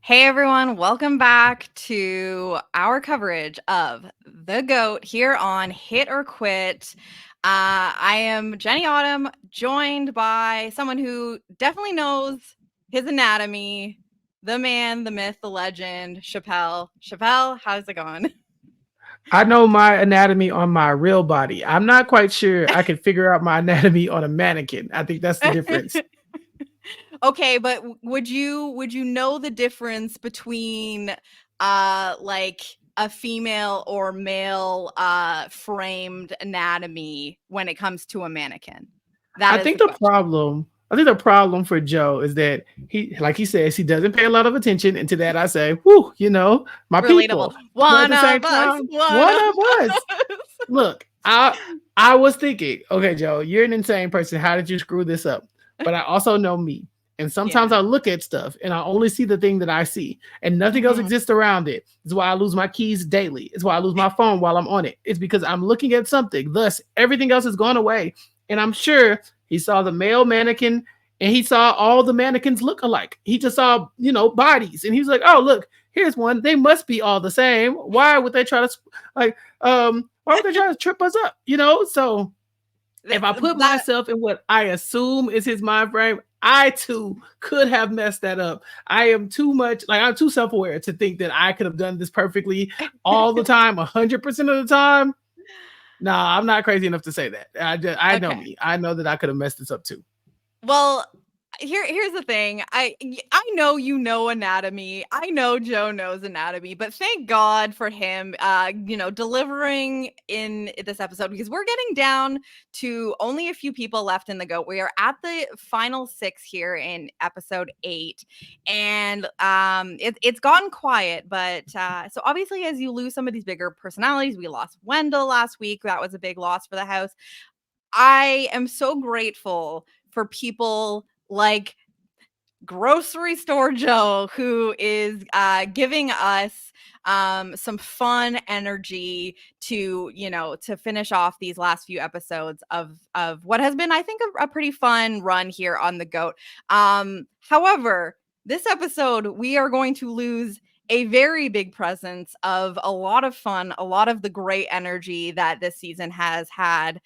Hey everyone, welcome back to our coverage of The GOAT here on Hit or Quit. I am Jenny Autumn, joined by someone who definitely knows his anatomy, the man, the myth, the legend, Chappelle. Chappelle, how's it going? I know my anatomy on my real body. I'm not quite sure I can figure out my anatomy on a mannequin. I think that's the difference. Okay, but would you know the difference between like a female or male framed anatomy when it comes to a mannequin? That I is think the the question. problem, I think the problem for Joe is that like he says, he doesn't pay a lot of attention. And to that, I say, whoo, my Relatable. people. But at One the same of us. time, One one of of us. us. Look, I was thinking, okay, Joe, you're an insane person. How did you screw this up? But I also know me. And sometimes Yeah. I look at stuff and I only see the thing that I see, and nothing else Mhm. exists around it. It's why I lose my keys daily. It's why I lose my phone while I'm on it. It's because I'm looking at something. Thus, everything else has gone away. And I'm sure he saw the male mannequin and he saw all the mannequins look alike. He just saw, bodies. And he was like, oh, look, here's one. They must be all the same. Why would they try to, like, why would they try to trip us up? So if I put That myself in what I assume is his mind frame, I too could have messed that up. I am too much, like, I'm too self aware to think that I could have done this perfectly all the time, 100% of the time. Nah, I'm not crazy enough to say that. I know okay. me. I know that I could have messed this up too. Well, here's the thing. I know you know anatomy. I know Joe knows anatomy, but thank God for him delivering in this episode because we're getting down to only a few people left in the goat. We are at the final 6 here in episode 8 and it's gotten quiet, but so obviously as you lose some of these bigger personalities, we lost Wendell last week. That was a big loss for the house. I am so grateful for people like Grocery Store Joe, who is giving us some fun energy to to finish off these last few episodes of what has been, I think, a pretty fun run here on the goat. However, this episode we are going to lose a very big presence of a lot of fun, a lot of the great energy that this season has had.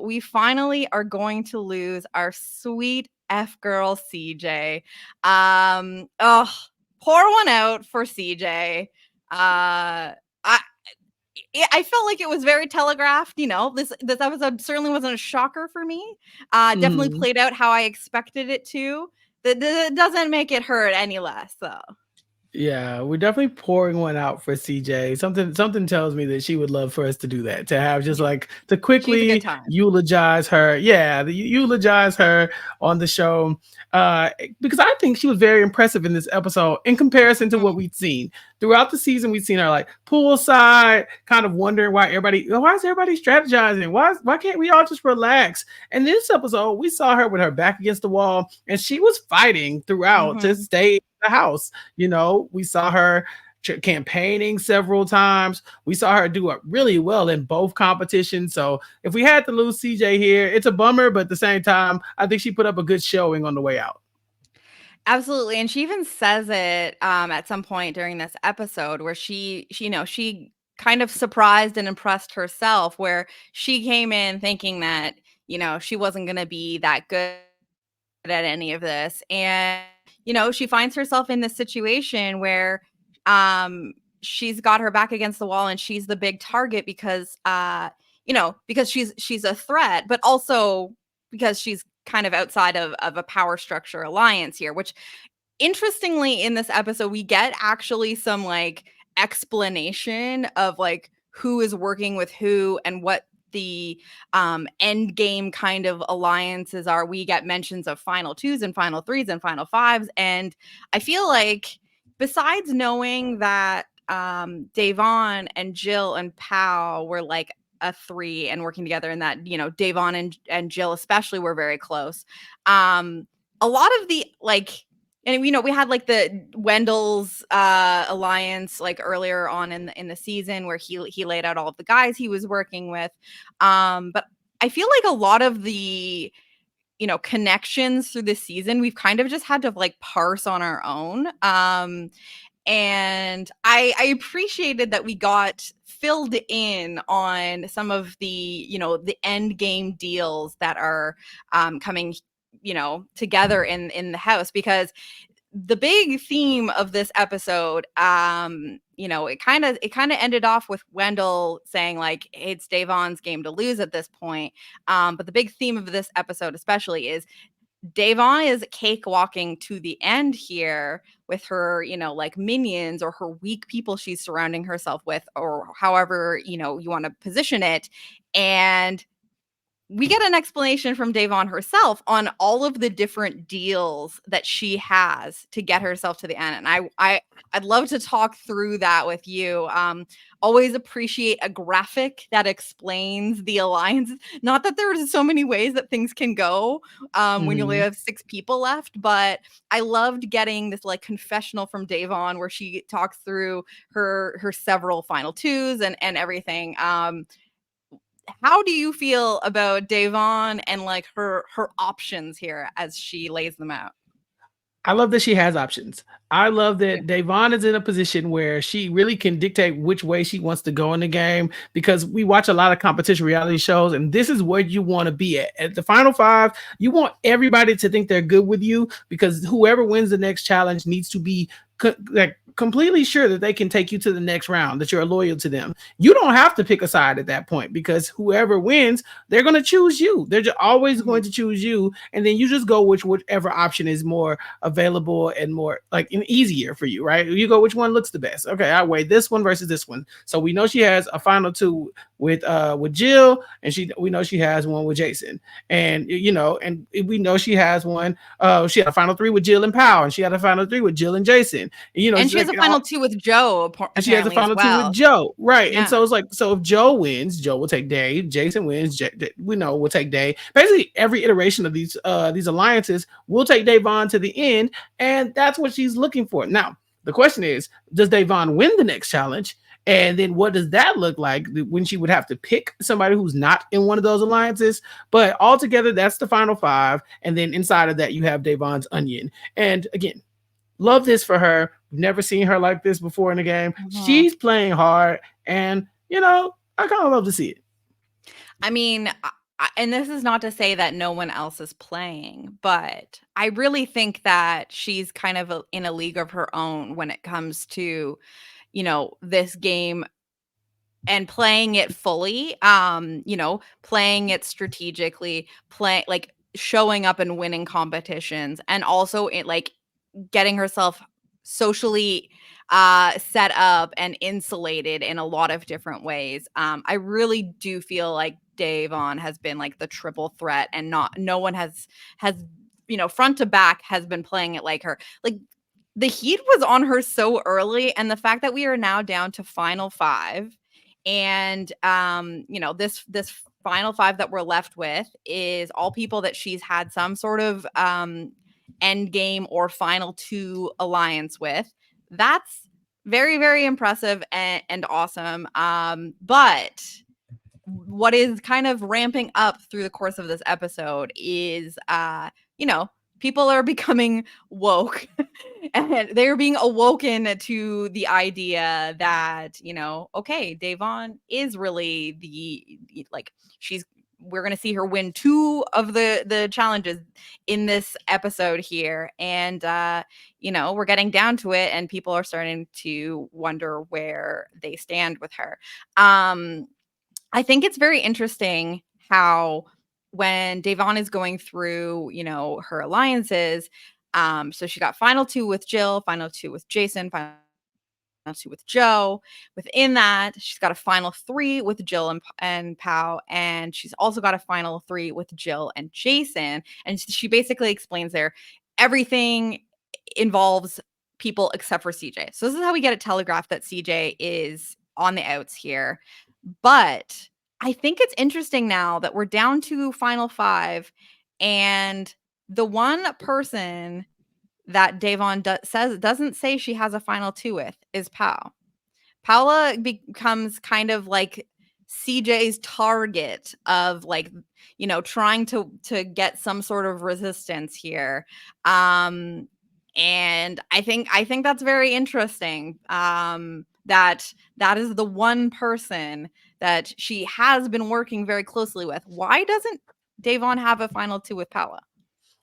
We finally are going to lose our sweet F girl CJ. Oh, pour one out for CJ. I felt like it was very telegraphed. This episode certainly wasn't a shocker for me. Definitely Mhm. played out how I expected it to. That doesn't make it hurt any less, though. Yeah, we're definitely pouring one out for CJ. Something tells me that she would love for us to do that. To have just Yeah, like to she's a good quickly time. eulogize her. Yeah, eulogize her on the show. Because I think she was very impressive in this episode in comparison to what Mhm. we've seen. Throughout the season, we've seen her like poolside, kind of wondering why is everybody strategizing? Why can't we all just relax? And this episode, we saw her with her back against the wall, and she was fighting throughout to Mhm. stay in the house. We saw her campaigning several times. We saw her do it really well in both competitions. So if we had to lose CJ here, it's a bummer, but at the same time, I think she put up a good showing on the way out. Absolutely, and she even says it, at some point during this episode where she kind of surprised and impressed herself, where she came in thinking that, she wasn't gonna be that good at any of this, and, she finds herself in this situation where, um, she's got her back against the wall and she's the big target because, because she's a threat, but also because she's kind of outside of a power structure alliance here, which interestingly in this episode we get actually some like explanation of like who is working with who and what the end game kind of alliances are. We get mentions of final twos and final threes and final fives, and I feel like besides knowing that Davon and Jill and Pow were like a three and working together, and that Davon and Jill especially were very close, a lot of the like, and we had like the Wendell's alliance like earlier on in the season where he laid out all of the guys he was working with, but I feel like a lot of the connections through the season we've kind of just had to like parse on our own. And I appreciated that we got filled in on some of the end game deals that are coming together in the house, because the big theme of this episode, it kind of ended off with Wendell saying like, hey, it's Davon's game to lose at this point. But the big theme of this episode especially is Davon is cakewalking to the end here with her, like minions or her weak people she's surrounding herself with, or however, you want to position it. And we get an explanation from Davon herself on all of the different deals that she has to get herself to the end. And I'd love to talk through that with you. Always appreciate a graphic that explains the alliance. Not that there's so many ways that things can go when you only Mhm. have 6 people left, but I loved getting this like confessional from Davon where she talks through her several final twos and everything. How do you feel about Davon and like her options here as she lays them out? I love that she has options. I love Yeah. that Davon is in a position where she really can dictate which way she wants to go in the game, because we watch a lot of competition reality shows, and this is where you want to be at. At the final five, you want everybody to think they're good with you, because whoever wins the next challenge needs to be like completely sure that they can take you to the next round, that you're loyal to them. You don't have to pick a side at that point, because whoever wins, they're going to choose you. They're just always going Mhm. to choose you, and then you just go whichever option is more available and more like and easier for you, right? You go which one looks the best. Okay, I weigh this one versus this one. So we know she has a final two with Jill, and we know she has one with Jason. And and we know she has one. She had a final three with Jill and Powell, and she had a final three with Jill and Jason. And It's she has like a final 2 with Joe and she has a apparently as final two with well. Joe, right? And Yeah. so it's like, so if Joe wins, Joe will take Dave. Jason wins, we know will take Dave. Basically, every iteration of these alliances will take Davon to the end, and that's what she's looking for. Now, the question is, does Davon win the next challenge? And then what does that look like when she would have to pick somebody who's not in one of those alliances? But altogether, that's the final five. And then inside of that, you have Davon's onion. And again, love this for her. We've never seen her like this before in the game. Mhm. She's playing hard, and I kind of love to see it. I mean, and this is not to say that no one else is playing, but I really think that she's kind of in a league of her own when it comes to, this game and playing it fully, playing it strategically, like showing up and winning competitions, and also it like getting herself socially set up and insulated in a lot of different ways. I really do feel like Davon has been like the triple threat, and not no one has front to back has been playing it like her. Like the heat was on her so early, and the fact that we are now down to final 5, and this final 5 that we're left with is all people that she's had some sort of end game or final 2 alliance with. That's very, very impressive and awesome. But what is kind of ramping up through the course of this episode is you know people are becoming woke and they're being awoken to the idea that okay, Davon is really like she's we're going to see her win 2 of the challenges in this episode here, and we're getting down to it, and people are starting to wonder where they stand with her. I think it's very interesting how when Davon is going through, her alliances, so she got final 2 with Jill, final 2 with Jason, final 2 with Joe. Within that, she's got a final 3 with Jill and Pow, and she's also got a final 3 with Jill and Jason. And she basically explains there everything involves people except for CJ. So this is how we get it telegraphed that CJ is on the outs here. But I think it's interesting now that we're down to final 5, and the one person that Davon doesn't say she has a final 2 with is Paula becomes kind of like CJ's target of like, trying to get some sort of resistance here. And I think that's very interesting. That is the one person that she has been working very closely with. Why doesn't Davon have a final two with Paula?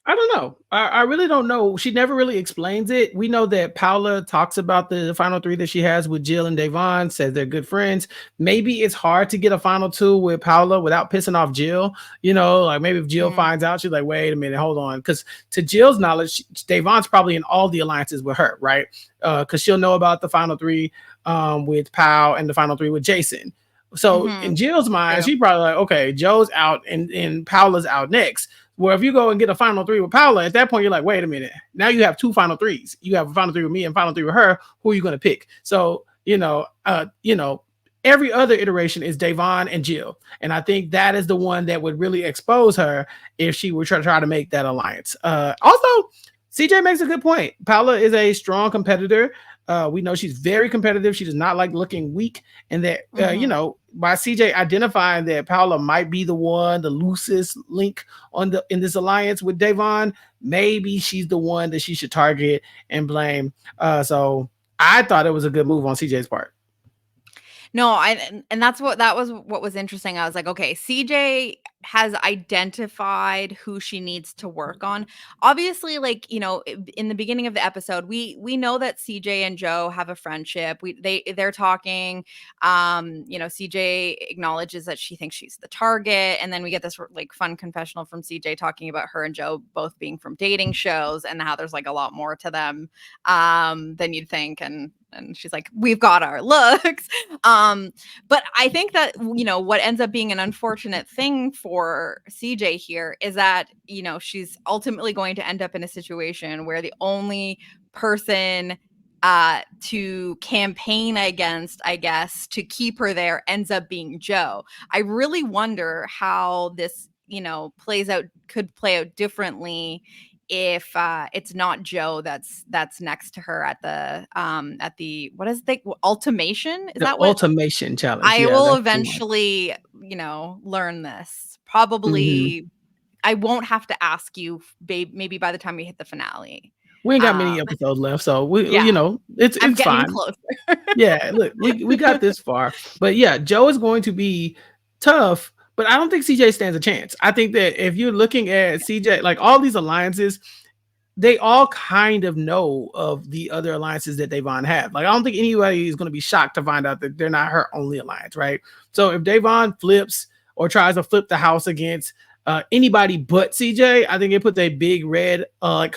I don't know. I really don't know. She never really explains it. We know that Paula talks about the final three that she has with Jill and Davon, says they're good friends. Maybe it's hard to get a final two with Paula without pissing off Jill. Like maybe if Jill Mm. finds out, she's like, wait a minute, hold on. Because to Jill's knowledge, Davon's probably in all the alliances with her, right? Because she'll know about the final three with Pau and the final three with Jason. So in Mhm. Jill's mind, True. she probably like, okay, Joe's out and Paula's out next. Where if you go and get a final three with Paula, at that point you're like, wait a minute. Now you have two final threes. You have a final three with me and final three with her. Who are you going to pick? So every other iteration is Davon and Jill, and I think that is the one that would really expose her if she were try to make that alliance. Also, CJ makes a good point. Paula is a strong competitor. We know she's very competitive. She does not like looking weak, and that Mhm. by CJ identifying that Paula might be the one, the loosest link in this alliance with Davon, maybe she's the one that she should target and blame. So I thought it was a good move on CJ's part. No, and that was what was interesting. I was like, okay, CJ has identified who she needs to work on. Obviously, like, in the beginning of the episode, we know that CJ and Joe have a friendship. They're talking. CJ acknowledges that she thinks she's the target, and then we get this like fun confessional from CJ talking about her and Joe both being from dating shows and how there's like a lot more to them than you'd think. And she's like, we've got our looks. But I think that, what ends up being an unfortunate thing for CJ here is that, she's ultimately going to end up in a situation where the only person to campaign against, I guess, to keep her there ends up being Joe. I really wonder how this, could play out differently if it's not Joe that's next to her at the what is the ultimation? Is The that what ultimation challenge, I yeah, will that's the one. eventually, learn this. Mhm. Probably I won't have to ask you babe maybe by the time we hit the finale. We ain't got Um many episodes left, so we yeah, it's I'm it's getting fine. closer. Yeah, look, we got this far. But yeah, Joe is going to be tough, but I don't think CJ stands a chance. I think that if you're looking at CJ, like all these alliances, they all kind of know of the other alliances that Davon had. Like, I don't think anybody is going to be shocked to find out that they're not her only alliance, right? So if Davon flips or tries to flip the house against anybody but CJ, I think it puts a big red like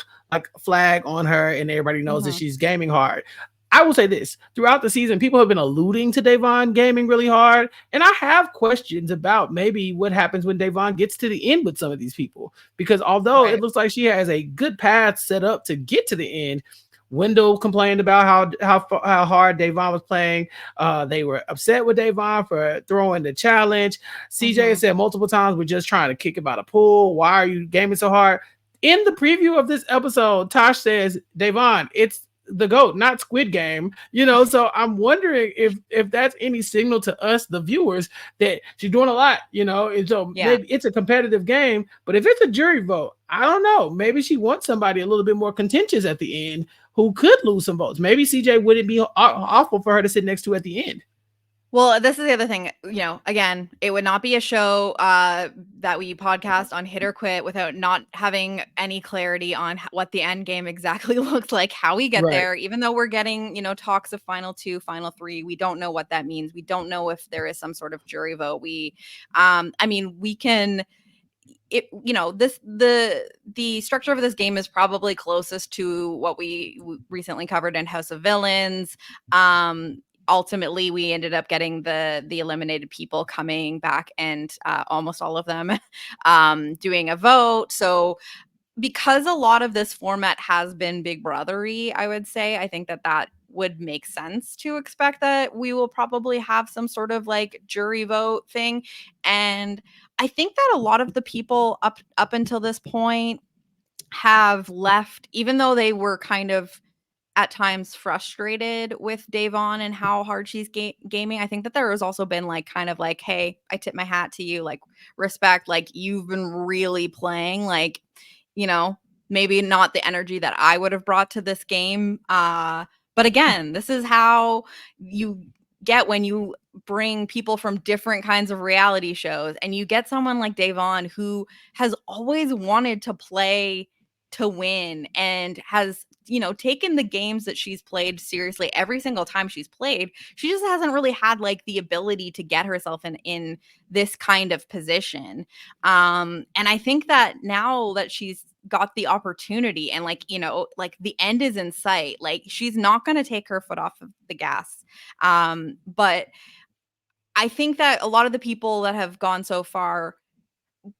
flag on her, and everybody knows that Mhm. she's gaming hard. I will say this: throughout the season, people have been alluding to Davon gaming really hard, and I have questions about maybe what happens when Davon gets to the end with some of these people. Because although it Right. looks like she has a good path set up to get to the end, Wendell complained about how hard Davon was playing. They were upset with Davon for throwing the challenge. CJ Mhm. said multiple times, "We're just trying to kick him out of pool. Why are you gaming so hard?" In the preview of this episode, Tosh says, "Davon, it's the GOAT, not Squid Game." So I'm wondering if that's any signal to us, the viewers, that she's doing a lot, and so Yeah. maybe it's a competitive game. But if it's a jury vote, I don't know. Maybe she wants somebody a little bit more contentious at the end who could lose some votes. Maybe CJ wouldn't be awful for her to sit next to at the end. Well, this is the other thing, again, it would not be a show that we podcast on Hit or Quit without not having any clarity on what the end game exactly looks like, how we get Right. there. Even though we're getting, talks of final two, final three, we don't know what that means. We don't know if there is some sort of jury vote. I mean, we can it this the structure of this game is probably closest to what we recently covered in House of Villains. Ultimately we ended up getting the eliminated people coming back and almost all of them doing a vote. So because a lot of this format has been big brothery, I would say, I think that would make sense to expect that we will probably have some sort of like jury vote thing. And I think that a lot of the people up until this point have left, even though they were kind of at times frustrated with Davon and how hard she's gaming. I think that there has also been like kind of like, hey, I tip my hat to you, like respect, like you've been really playing, like, you know, maybe not the energy that I would have brought to this game. But again, this is how you get when you bring people from different kinds of reality shows and you get someone like Davon who has always wanted to play to win and has, you know, taken the games that she's played seriously every single time she's played. She just hasn't really had like the ability to get herself in this kind of position. And I think that now that she's got the opportunity and like, you know, like the end is in sight, like she's not going to take her foot off of the gas. But I think that a lot of the people that have gone so far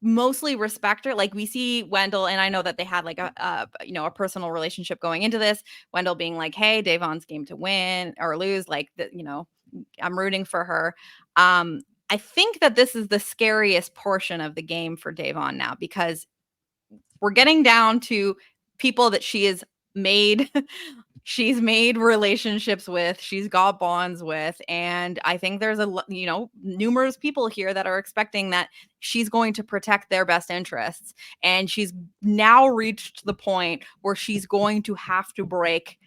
mostly respect her. Like we see Wendell, and I know that they had like a you know, a personal relationship going into this. Wendell being like, "Hey, Davon's game to win or lose. Like that, you know, I'm rooting for her." I think that this is the scariest portion of the game for Davon now because we're getting down to people that she has made she's made relationships with, she's got bonds with, and I think there's you know, numerous people here that are expecting that she's going to protect their best interests, and she's now reached the point where she's going to have to break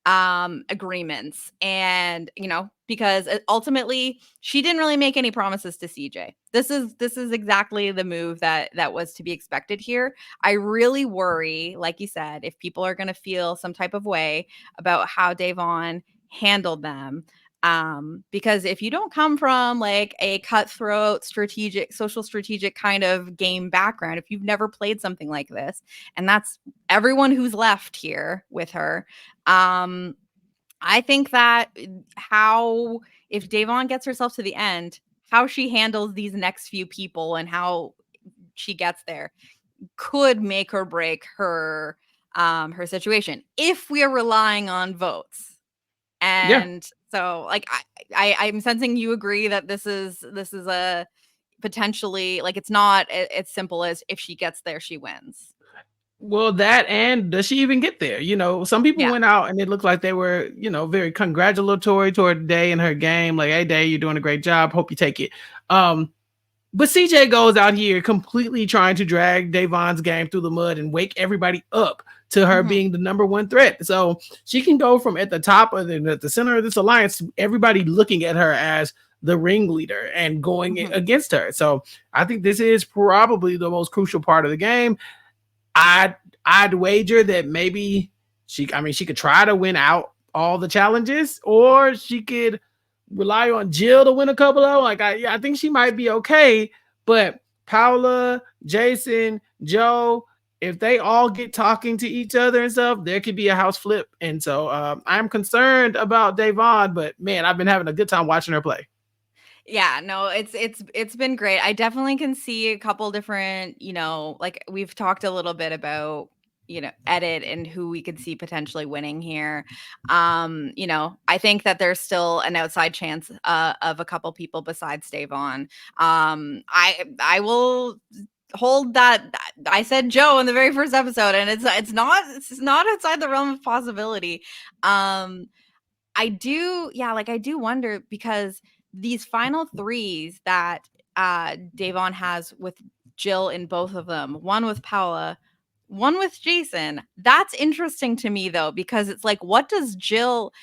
agreements, and you know, because ultimately she didn't really make any promises to CJ. This is exactly the move that was to be expected here. I really worry, like you said, if people are going to feel some type of way about how Davon handled them. Because if you don't come from like a cutthroat, strategic, social strategic kind of game background, if you've never played something like this, and that's everyone who's left here with her, I think that how if Davon gets herself to the end, how she handles these next few people and how she gets there could make or break her situation if we are relying on votes. Yeah. And so like I'm sensing you agree that this is a potentially like it's not as simple as if she gets there she wins. Well, that and does she even get there? You know, some people Yeah. went out and it looked like they were, you know, very congratulatory toward Day in her game. Like, hey, Day, you're doing a great job. Hope you take it. Um, but CJ goes out here completely trying to drag Davon's game through the mud and wake everybody up to her Mhm. being the number one threat. So she can go from at the top of at the center of this alliance, to everybody looking at her as the ringleader and going Mhm. against her. So I think this is probably the most crucial part of the game. I'd I'd wager that maybe she could try to win out all the challenges, or she could rely on Jill to win a couple of them. Like I think she might be okay, but Paula, Jason, Joe, if they all get talking to each other and stuff, there could be a house flip. And so I'm concerned about Davon, but man, I've been having a good time watching her play. Yeah, no, it's been great. I definitely can see a couple different, you know, like we've talked a little bit about, you know, edit and who we could see potentially winning here. You know, I think that there's still an outside chance of a couple people besides Davon. I will hold that. I said Joe in the very first episode, and it's not outside the realm of possibility. Um I do, yeah, like I do wonder because these final threes that Davon has with Jill in both of them, one with Paula, one with Jason. That's interesting to me though, because it's like, what does Jill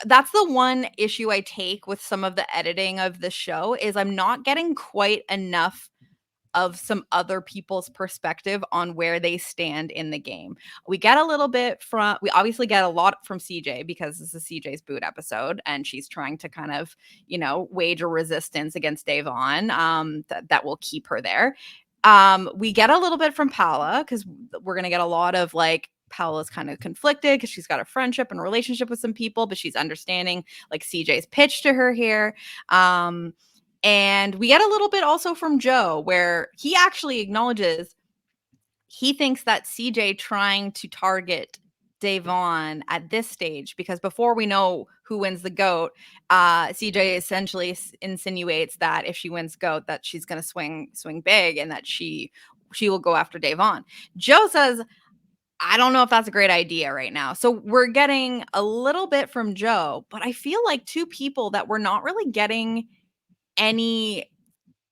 that's the one issue I take with some of the editing of the show is I'm not getting quite enough of some other people's perspective on where they stand in the game. We obviously get a lot from CJ because this is CJ's boot episode and she's trying to kind of, you know, wage a resistance against Davon that will keep her there. We get a little bit from Paula because we're going to get a lot of like Paula's kind of conflicted because she's got a friendship and relationship with some people, but she's understanding like CJ's pitch to her here. And we get a little bit also from Joe, where he actually acknowledges he thinks that CJ trying to target Davon at this stage, because before we know who wins the GOAT, CJ essentially insinuates that if she wins GOAT, that she's going to swing big and that she will go after Davon. Joe says, I don't know if that's a great idea right now. So we're getting a little bit from Joe, but I feel like two people that we're not really getting any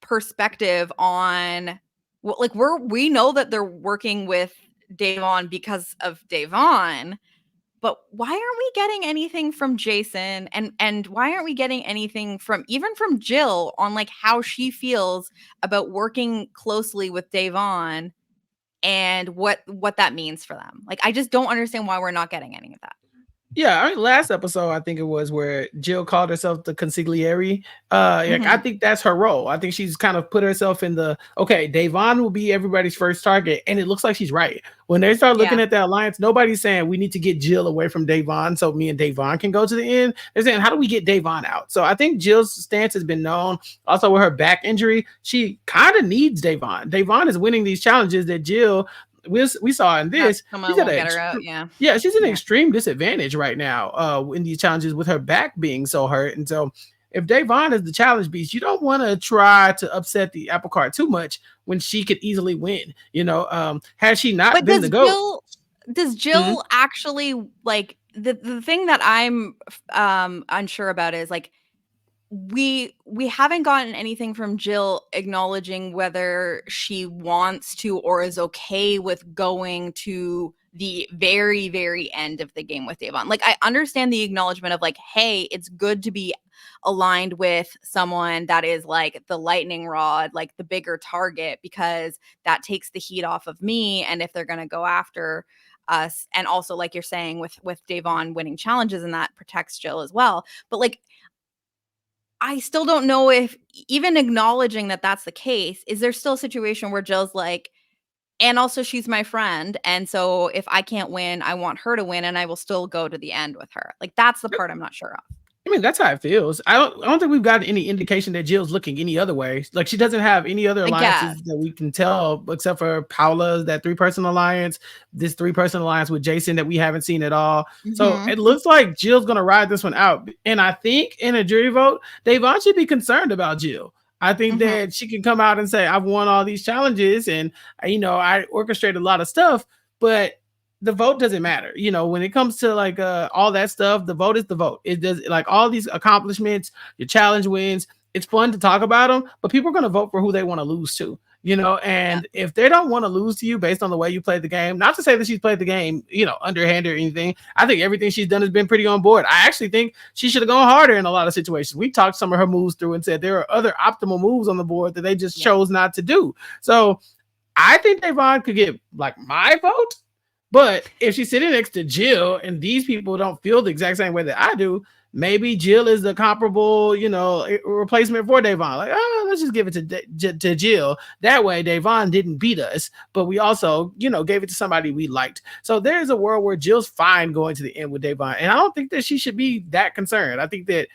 perspective on. Well, like we know that they're working with Davon because of Davon, but why aren't we getting anything from Jason, and why aren't we getting anything from even from Jill on like how she feels about working closely with Davon and what that means for them? Like I just don't understand why we're not getting any of that. Yeah, I mean, last episode I think it was where Jill called herself the consigliere. Like I Mhm. think that's her role. I think she's kind of put herself in the okay. Davon will be everybody's first target, and it looks like she's right. When they start looking Yeah. at that alliance, nobody's saying we need to get Jill away from Davon so me and Davon can go to the end. They're saying how do we get Davon out? So I think Jill's stance has been known. Also with her back injury, she kind of needs Davon. Davon is winning these challenges that Jill we saw in How this. come She's at won't an get her out? Yeah. yeah, she's in an Yeah. extreme disadvantage right now in these challenges with her back being so hurt. And so if Davon is the challenge beast, you don't want to try to upset the apple cart too much when she could easily win. Had she not But been the GOAT. does Mhm. Jill actually like the thing that I'm unsure about is like we haven't gotten anything from Jill acknowledging whether she wants to or is okay with going to the very very end of the game with Davon. Like I understand the acknowledgement of like hey, it's good to be aligned with someone that is like the lightning rod, like the bigger target because that takes the heat off of me and if they're going to go after us and also like you're saying with Davon winning challenges and that protects Jill as well. But like I still don't know if even acknowledging that that's the case, is there still a situation where Jill's like, and also she's my friend, and so if I can't win, I want her to win, and I will still go to the end with her. Like that's the part I'm not sure of. I mean, that's how it feels. I don't think we've gotten any indication that Jill's looking any other way. Like she doesn't have any other I guess. alliances that we can tell except for Paula's that 3-person alliance, this 3-person alliance with Jason that we haven't seen at all. So Mhm. it looks like Jill's gonna ride this one out. And I think in a jury vote, Davon should be concerned about Jill. I think Mhm. that she can come out and say, I've won all these challenges and I orchestrated a lot of stuff, but the vote doesn't matter. When it comes to like all that stuff, the vote is the vote. It does like all these accomplishments, your challenge wins. It's fun to talk about them, but people are going to vote for who they want to lose to. Yeah. And if they don't want to lose to you based on the way you played the game, not to say that she's played the game, underhand or anything. I think everything she's done has been pretty on board. I actually think she should have gone harder in a lot of situations. We talked some of her moves through and said there are other optimal moves on the board that they just Yeah. chose not to do. So I think Davon could get like my vote, but if she's sitting next to Jill and these people don't feel the exact same way that I do, maybe Jill is the comparable, replacement for Davon. Like, oh, let's just give it to Jill. That way, Davon didn't beat us, but we also, gave it to somebody we liked. So there's a world where Jill's fine going to the end with Davon, and I don't think that she should be that concerned. I think that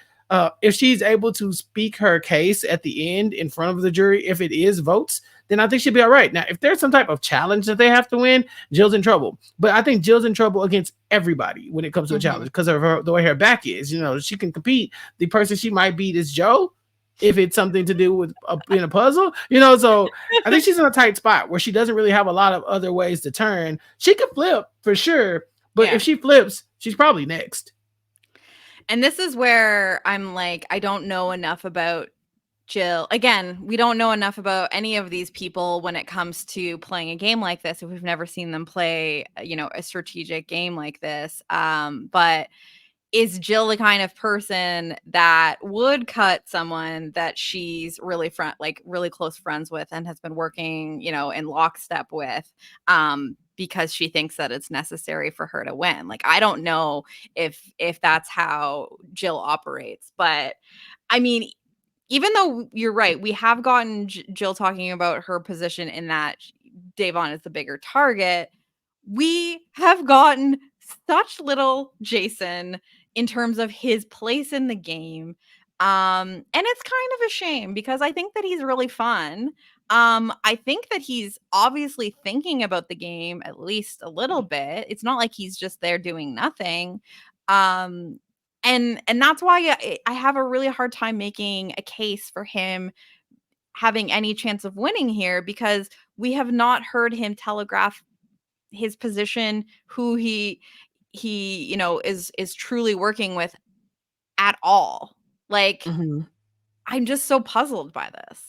if she's able to speak her case at the end in front of the jury, if it is votes, then I think she'll be all right. Now, if there's some type of challenge that they have to win, Jill's in trouble. But I think Jill's in trouble against everybody when it comes to a challenge Mhm. because of the way her back is. She can compete. The person she might beat is Joe if it's something to do with in a puzzle. So I think she's in a tight spot where she doesn't really have a lot of other ways to turn. She could flip for sure, but Yeah. if she flips, she's probably next. And this is where I'm like, I don't know enough about Jill. Again, we don't know enough about any of these people when it comes to playing a game like this if we've never seen them play, a strategic game like this. But is Jill the kind of person that would cut someone that she's really close friends with and has been working, in lockstep with, because she thinks that it's necessary for her to win? Like, I don't know if that's how Jill operates, but I mean, even though you're right, we have gotten Jill talking about her position in that Davon is the bigger target. We have gotten such little Jason in terms of his place in the game. And it's kind of a shame because I think that he's really fun. I think that he's obviously thinking about the game at least a little bit. It's not like he's just there doing nothing. Um, and that's why I have a really hard time making a case for him having any chance of winning here because we have not heard him telegraph his position, who he is truly working with at all. Like, Mhm. I'm just so puzzled by this.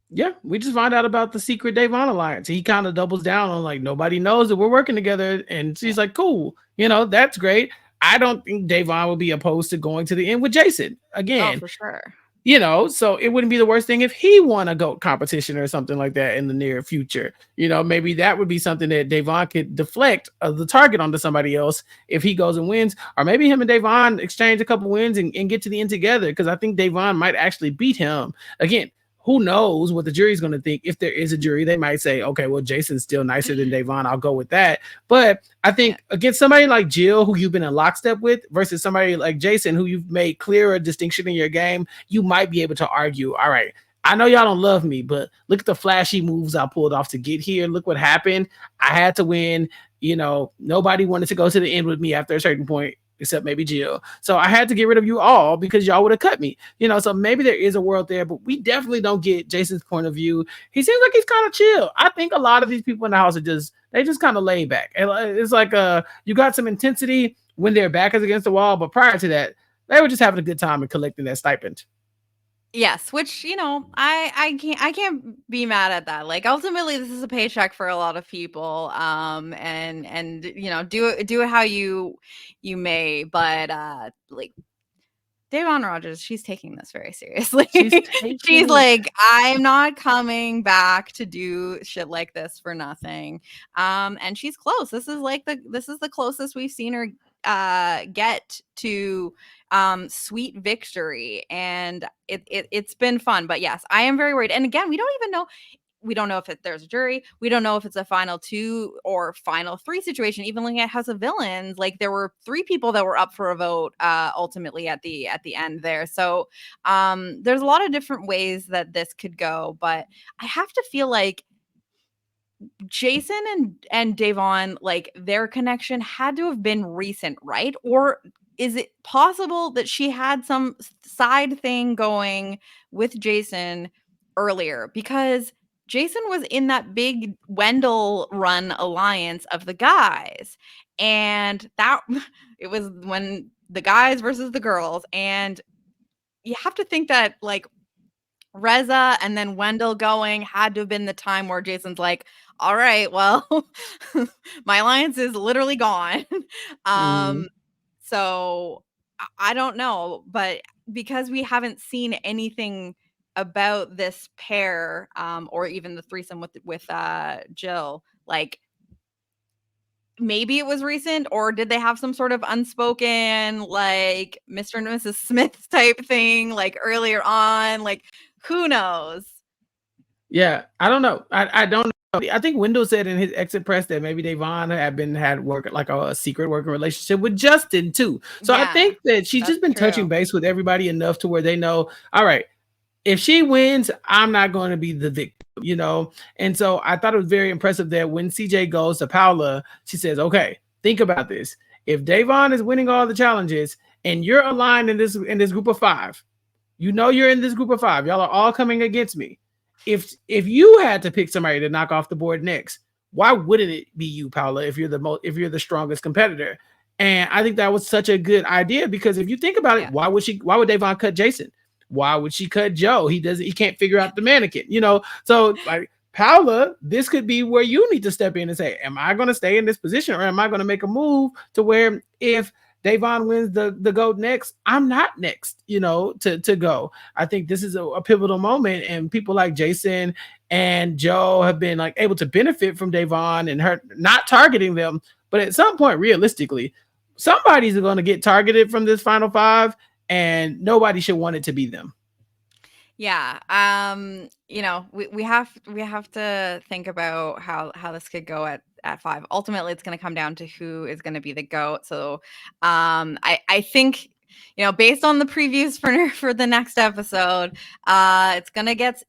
Yeah, we just find out about the secret Davon alliance. He kind of doubles down on like nobody knows that we're working together, and she's Yeah. like, "Cool, that's great." I don't think Davon would be opposed to going to the end with Jason Oh, again. for sure. So it wouldn't be the worst thing if he won a GOAT competition or something like that in the near future. Maybe that would be something that Davon could deflect the target onto somebody else if he goes and wins. Or maybe him and Davon exchange a couple wins and get to the end together, because I think Davon might actually beat him. Again, who knows what the jury's going to think. If there is a jury, they might say, okay, well, Jason's still nicer than Davon. I'll go with that. But I Yeah. think against somebody like Jill, who you've been in lockstep with, versus somebody like Jason, who you've made clearer distinction in your game, you might be able to argue, all right, I know y'all don't love me, but look at the flashy moves I pulled off to get here. Look what happened. I had to win. Nobody wanted to go to the end with me after a certain point, except maybe Jill. So I had to get rid of you all because y'all would have cut me. So maybe there is a world there, but we definitely don't get Jason's point of view. He seems like he's kind of chill. I think a lot of these people in the house are just kind of laid back. And it's like you got some intensity when their back is against the wall, but prior to that, they were just having a good time and collecting that stipend. Yes, which, I can't be mad at that. Like, ultimately this is a paycheck for a lot of people. And do it how you may, but like, Davon Rogers, she's taking this very seriously. She's taking She's it. like, I'm not coming back to do shit like this for nothing. And she's close. This is the closest we've seen her get to sweet victory, and it's been fun. But yes, I am very worried. And again, we don't know if there's a jury. We don't know if it's a final 2 or final 3 situation. Even looking at House of Villains, like, there were 3 people that were up for a vote ultimately at the end there. So there's a lot of different ways that this could go, but I have to feel like Jason and Davon, like, their connection had to have been recent, right? Or is it possible that she had some side thing going with Jason earlier? Because Jason was in that big Wendell run alliance of the guys. And that it was when the guys versus the girls. And you have to think that, like, Reza and then Wendell going had to have been the time where Jason's like, all right, well, my alliance is literally gone. Mhm. um, so I don't know, but because we haven't seen anything about this pair, or even the threesome with Jill, like, maybe it was recent, or did they have some sort of unspoken, like, Mr. and Mrs. Smith type thing, like, earlier on? Like, who knows? Yeah, I don't know. I don't know. I think Wendell said in his exit press that maybe Davon had work like a secret working relationship with Justin too. So I Yeah, think that she's that's just been touching true. base with everybody enough to where they know, all right, if she wins, I'm not going to be the victim. And so I thought it was very impressive that when CJ goes to Paula, she says, okay, think about this. If Davon is winning all the challenges and you're aligned in this group of 5, you're in this group of 5. Y'all are all coming against me. If you had to pick somebody to knock off the board next, why wouldn't it be you, Paula? If you're the strongest competitor, and I think that was such a good idea, because if you think about it, Yeah. Why would Davon cut Jason? Why would she cut Joe? He can't figure out the mannequin. So like, Paula, this could be where you need to step in and say, am I going to stay in this position, or am I going to make a move to where if Davon wins the GOAT next, I'm not next, to go. I think this is a pivotal moment, and people like Jason and Joe have been like able to benefit from Davon and her not targeting them. But at some point, realistically, somebody's going to get targeted from this final 5, and nobody should want it to be them. Yeah. We have to think about how this could go at 5. Ultimately, it's going to come down to who is going to be the GOAT. So, I think, based on the previews for the next episode, it's gonna get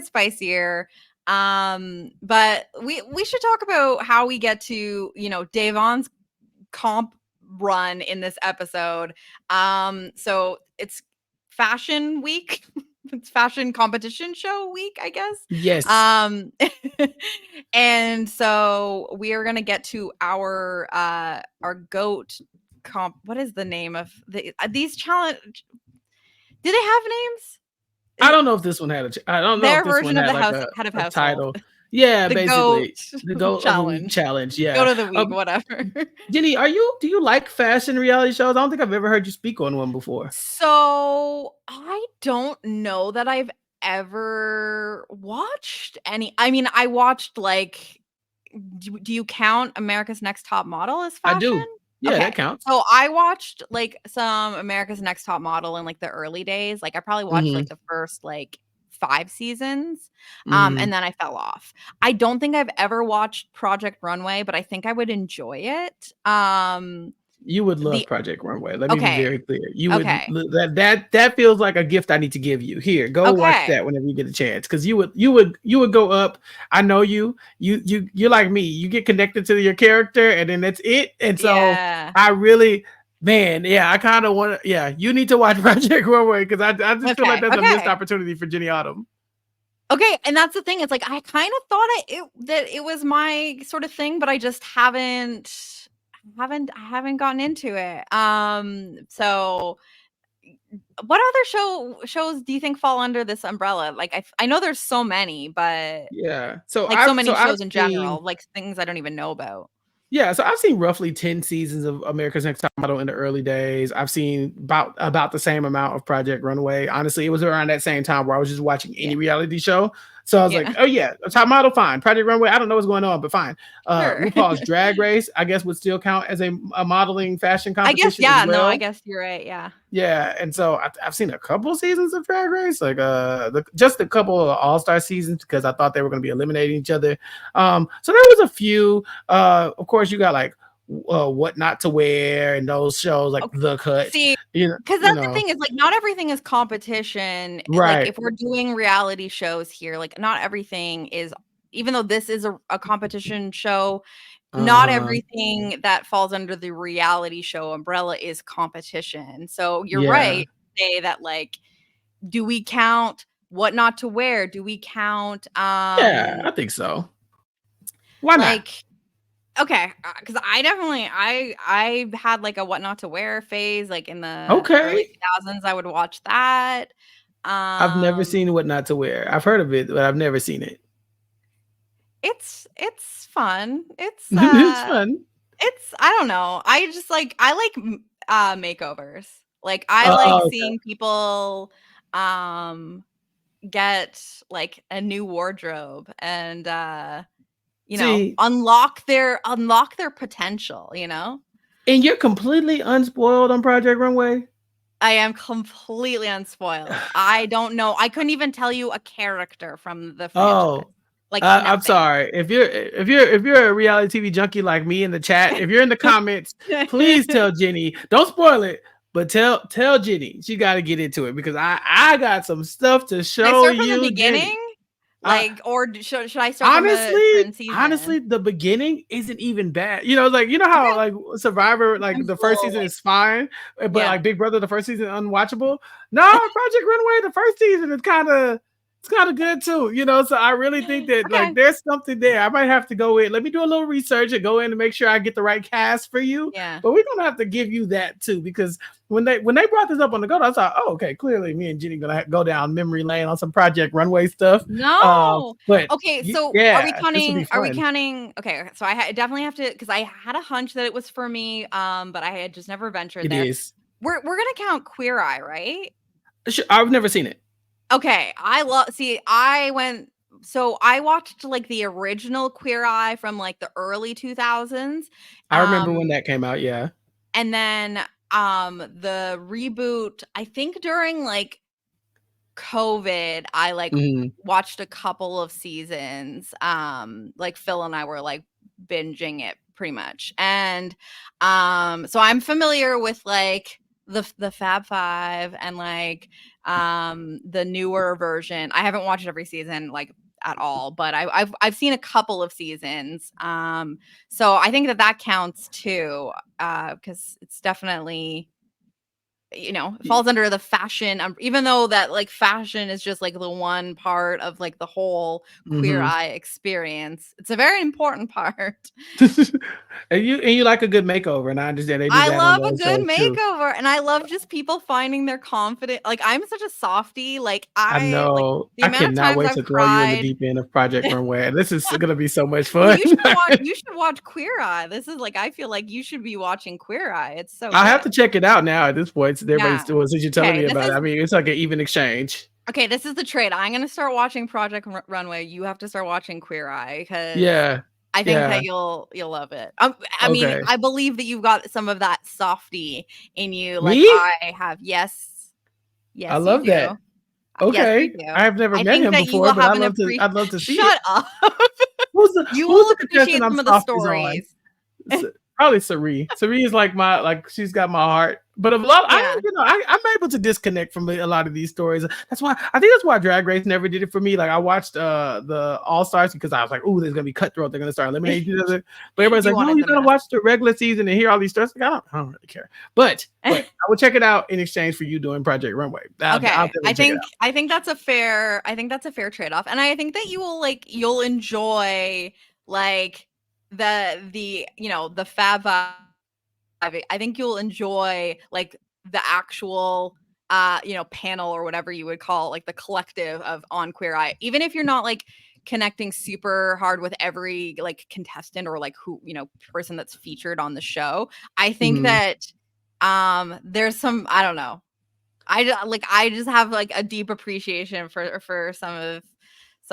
spicier. But we should talk about how we get to, Davon's comp run in this episode. So it's fashion week it's fashion competition show week, I guess. Yes. Um, and so we are gonna get to our goat comp. What is the name of these challenge? Do they have names? I Is don't know if this one had I don't know if their this one version of had the like house head of a household? title. Yeah, The goat basically the goat of the week challenge. challenge. Yeah. Goat of the week, whatever. Jenny, do you like fashion reality shows? I don't think I've ever heard you speak on one before. So I don't know that I've ever watched any. I mean, I watched like, do you count America's Next Top Model as I fashion? do. Yeah, that Okay. counts. So I watched like some America's Next Top Model in like the early days. Like I probably watched Mhm. like the first like 5 seasons. Mhm. And then I fell off. I don't think I've ever watched Project Runway, but I think I would enjoy it. You would love The Project Runway. Let me be Okay. very clear. You would Okay. that feels like a gift I need to give you. Here, go watch Okay. that whenever you get a chance, because you would go up. I know you. You're like me. You get connected to your character, and then that's it. And so Yeah. I really, man, yeah, I kind of want to. Yeah, you need to watch Project Runway because I just feel like Okay. that's a missed Okay. opportunity for Jenny Autumn. Okay, and that's the thing, it's like I kind of thought that it was my sort of thing, but I just haven't gotten into it. So what other shows do you think fall under this umbrella? Like I know there's so many, but Yeah. So like so I've many so I've shows in seen general, like things I don't even know about. Yeah, so I've seen roughly 10 seasons of America's Next Top Model in the early days. I've seen about the same amount of Project Runway. Honestly, it was around that same time where I was just watching Yeah. any reality show. So I was like, Yeah. oh yeah, Top Model, fine. Project Runway, I don't know what's going on, but fine. Sure. RuPaul's Drag Race, I guess would still count as a modeling fashion I guess competition as yeah, no, I well. guess you're right, yeah. Yeah, and so I've seen a couple seasons of Drag Race, like just a couple of All Star seasons because I thought they were going to be eliminating each other. So there was a few. Of course, you got like What Not to Wear and those shows like Okay. The Cut. See, You know, 'cause you that's the know, thing is, like, not everything is competition. Like, right? if we're doing reality shows here, like, not everything is even though this is a competition show, Uh not huh. everything that falls under the reality show umbrella is competition. So you're Yeah, right to say that, like, do we count What Not to Wear? Do we count, yeah, I think so. Why not? like okay, because I definitely I had, like, a what not to wear phase, like, in the early Okay, 2000s, I would watch that. I've never Um, seen What Not to Wear. I've heard of it, but I've never seen it. it's fun. It's fun. It's I don't know, I just, like I like makeovers. Like, I like Oh, okay. seeing people, um, get, like, a new wardrobe and, See, unlock their potential, you know? and you're completely unspoiled on Project Runway. I am completely unspoiled. I don't know. I couldn't even tell you a character from the franchise. Oh, Like, I'm nothing. sorry. If you're a reality TV junkie like me in the chat, if you're in the comments, please tell Jenny. Don't spoil it, but tell Jenny she got to get into it because I got some stuff to Should I show start from the you, Jenny. beginning? I Like, or should I start from a honestly, certain season? honestly, the beginning isn't even bad. Like how Okay. like Survivor, like I'm the first full, season like is fine, but yeah. like Big Brother, the first season unwatchable. No, Project Runway, the first season is kind of good too. So I really think that like Okay. there's something there. I might have to go in. Let me do a little research and go in to make sure I get the right cast for you. Yeah. But we're gonna have to give you that too because when they brought this up on the go, I thought, oh, okay, clearly me and Jenny gonna go down memory lane on some Project Runway stuff. No. But Okay, so yeah, this will be are we fun. counting okay, so definitely have to because I had a hunch that it was for me, but I had just never ventured It there. is. We're gonna count Queer Eye, right? I've never seen it. Okay, I love see, I watched, like, the original Queer Eye from, like, the early 2000s, I remember when um, that came out. Yeah. and then, the reboot, I think during, like, COVID, I, like, Mhm. watched a couple of seasons, like, Phil and I were, like, binging it pretty much, and, so I'm familiar with, like, the Fab Five and, like, the newer version. I haven't watched every season, like, at all, but I've seen a couple of seasons, so I think that counts too, because it's definitely it falls under the fashion, even though that like fashion is just like the one part of like the whole Queer Mm-hmm. Eye experience. It's a very important part. And you like a good makeover, and I understand they do I that on love a those good shows too. makeover, and I love just people finding their confidence. Like, I'm such a softie. Like, I I like know. the I amount of cannot times wait I've to throw you in the cried. deep end of Project Runway. This is gonna be so much Well, fun. you should watch Queer Eye. This is like, I feel like you should be watching Queer Eye. It's so I have good. to check it out now at this point. Since everybody's Yeah. still since you're telling Okay, me about it. I mean, it's like an even exchange. this is the trade. I'm gonna start watching Project Runway. You have to start watching Queer Eye because Yeah. I think Yeah. that you'll love it. I mean, Okay. I believe that you've got some of that softy in you, like Me? I have. Yes, I yes, you love that. do. Yes, you Okay. do. I've never I met think him that you before, will but have an I'd love to see it. Shut up. You Who's will the contestant appreciate I'm some of the softies on? stories. S Probably Cerie. Cerie is like my like she's got my heart. But a lot Yeah. I'm able to disconnect from a lot of these stories. I think that's why Drag Race never did it for me. Like I watched the All Stars because I was like, "Ooh, there's gonna be cutthroat. They're gonna start eliminating each other." But everybody's You like, "No, wanted you the gotta mess. watch the regular season and hear all these stories." Like, I don't really care. But I will check it out in exchange for you doing Project Runway. I'll Okay. definitely check it out. I think that's a fair trade-off. And I think that you'll enjoy like the Fab Five. I think you'll enjoy like the actual panel or whatever you would call like the collective of on Queer Eye. Even if you're not like connecting super hard with every like contestant or like who, person that's featured on the show. I think Mhm. that there's some, I don't know. I just have like a deep appreciation for some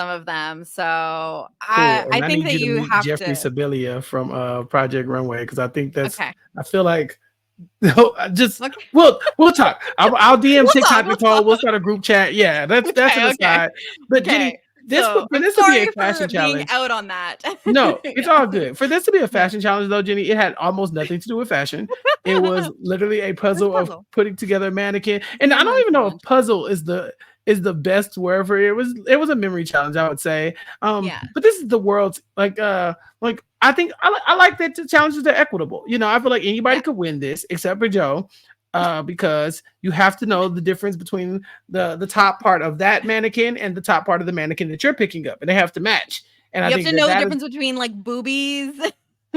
of them. So Cool. I And I think need that you to you meet have Jeffrey to. Sibilia from Project Runway because Okay. I feel like no, just Okay. we'll talk. I'll DM We'll talk. TikTok We'll Nicole. talk. We'll start a group chat. Yeah, that's an Okay, okay, aside. But Jenny, okay. So I'm this would be a sorry fashion for being challenge. out on that. No, it's Yeah. all good. For this to be a Yeah. fashion challenge, though, Jenny, it had almost nothing to do with fashion. It was literally a It was a puzzle of puzzle. putting together a mannequin. It's a And I don't memory even know if challenge. puzzle is the best word for it. It was a memory challenge, I would say. Yeah. But this is the world's like I think I like that the challenges are equitable. I feel like anybody Yeah. could win this except for Joe. Because you have to know the difference between the top part of that mannequin and the top part of the mannequin that you're picking up, and they have to match. And I You have think to that know the that is difference between like boobies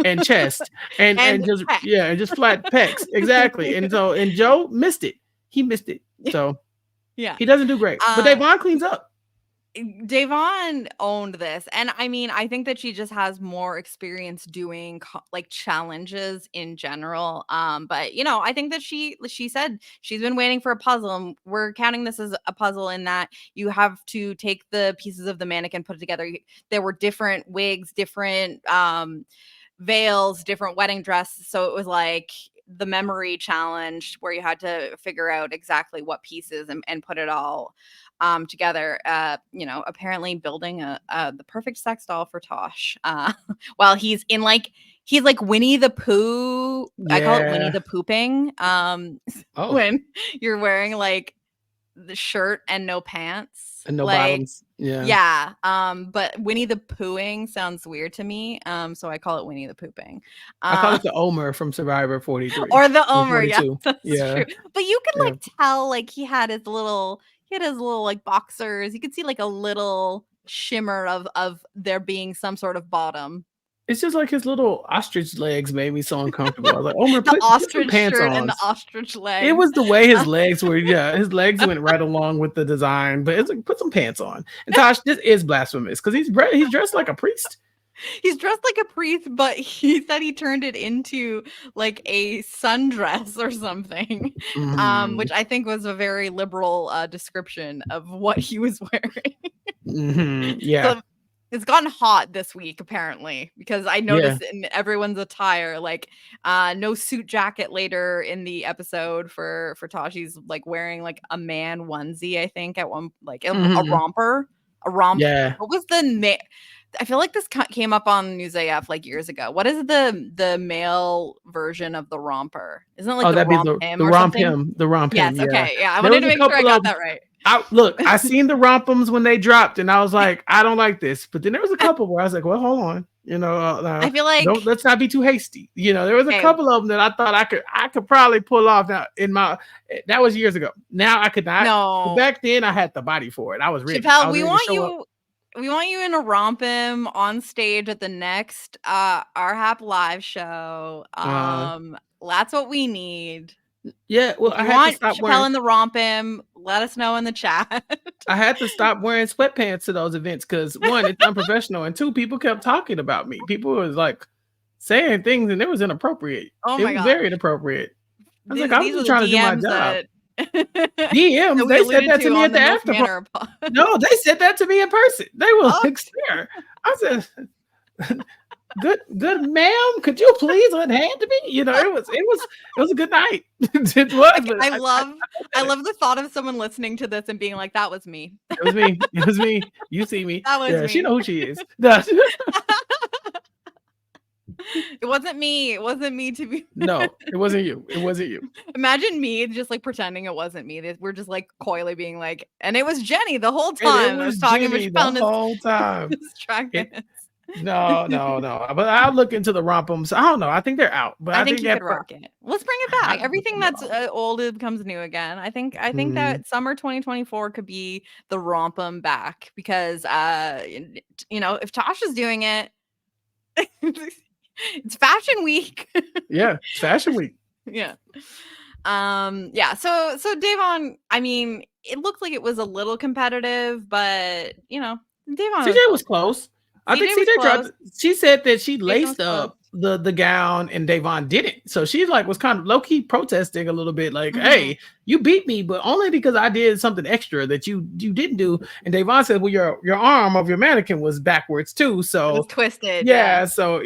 and chest and and just pecs. yeah, and just flat pecs exactly. And Joe missed it. He missed it. So Yeah. he doesn't do great. But Uh Davon cleans up. Davon owned this, and I mean, I think that she just has more experience doing like challenges in general. But I think that she said she's been waiting for a puzzle, and we're counting this as a puzzle in that you have to take the pieces of the mannequin, put it together. There were different wigs, different veils, different wedding dresses, so it was like the memory challenge where you had to figure out exactly what pieces and put it all together. Apparently building the perfect sex doll for Tosh. While he's like Winnie the Pooh. I call it Winnie Yeah. the Pooping. Oh, When you're wearing like the shirt and no pants. and no Like, bottoms. Yeah. yeah. But Winnie the Poohing sounds weird to me. So I call it Winnie the Pooping. I call Uh it the Omer from Survivor 43 or the or Omer, yeah, 42. that's Yeah. true. But you could Yeah. like tell like he had his little like boxers. You could see like a little shimmer of there being some sort of bottom. It's just like his little ostrich legs made me so uncomfortable. I was like, Omer, The put some ostrich pants shirt and on. the ostrich It legs. was the way his legs were. Yeah, his legs went right along with the design. But it's like put some pants on. And Tosh, this is blasphemous because he's dressed like a priest. He's dressed like a priest, but he said he turned it into like a sundress or something, Mhm. which I think was a very liberal description of what he was wearing. Mhm. Yeah. So it's gotten hot this week apparently because I Yeah. noticed in everyone's attire, like no suit jacket later in the episode for Tashi's like wearing like a man onesie, I think at one like a Mhm. romper, a romp. Yeah. What was the name? I feel like this came up on News AF like years ago. What is the male version of the romper? Isn't it like Oh, the that'd be romp him the or romp something? him. The romp him. Yes. Yeah. Okay. Yeah. I There wanted was to a make sure I couple got of that right. I seen the rompums when they dropped, and I was like, I don't like this. But then there was a couple where I was like, well, hold on. I feel like let's not be too hasty. There was a okay, couple of them that I thought I could probably pull off. Now that was years ago. Now I could not. But no, back then I had the body for it. I was ready. I Chappelle, was ready to show up. we want you in a rompim on stage at the next RHAP live show. Uh, That's what we need. yeah. Well, If I you had to want stop Chappelle wearing. in the rompim, let us know in the chat. I had to stop wearing sweatpants to those events because one, it's unprofessional, and two, people kept talking about me. People was like saying things, and it was inappropriate. Oh It my was very gosh. inappropriate. I was like, I'm These are just the trying to do my DMs job. that DMs, we they said alluded that to to me on at the the MILF after party. Manor pod. No, they said that to me in person. They were Oh, like, sir. I said, good ma'am, could you please unhand me? It was a good night. It was, like, but I I love the thought of someone listening to this and being like, that was me. it was me. It was me. You see me. That was Yeah, she me. know who she is. No, It wasn't me. It wasn't me to be. no, it wasn't you. It wasn't you. Imagine me just like pretending it wasn't me. We're just like coyly being like, and it was Jenny the whole And it time. I was was talking about Jenny the found his, whole time. his track It, minutes. no. But I'll look into the rompums. I don't know. I think they're out. But I I think think you at could first, rock it. Let's bring it back. Everything that's old becomes new again. I think Mhm. that summer 2024 could be the rompum back because if Tasha's doing it, it's fashion week. Yeah, it's Fashion Week. Yeah. Yeah. So Davon, I mean, it looked like it was a little competitive, but Davon CJ was was close. I think CJ was CJ tried. close. She said that she Jason was laced close. up the gown and Davon didn't. So she was kind of low key protesting a little bit, like, Mhm. "Hey, you beat me, but only because I did something extra that you didn't do." And Davon said, "Well, your arm of your mannequin was backwards too." It was So twisted. yeah, so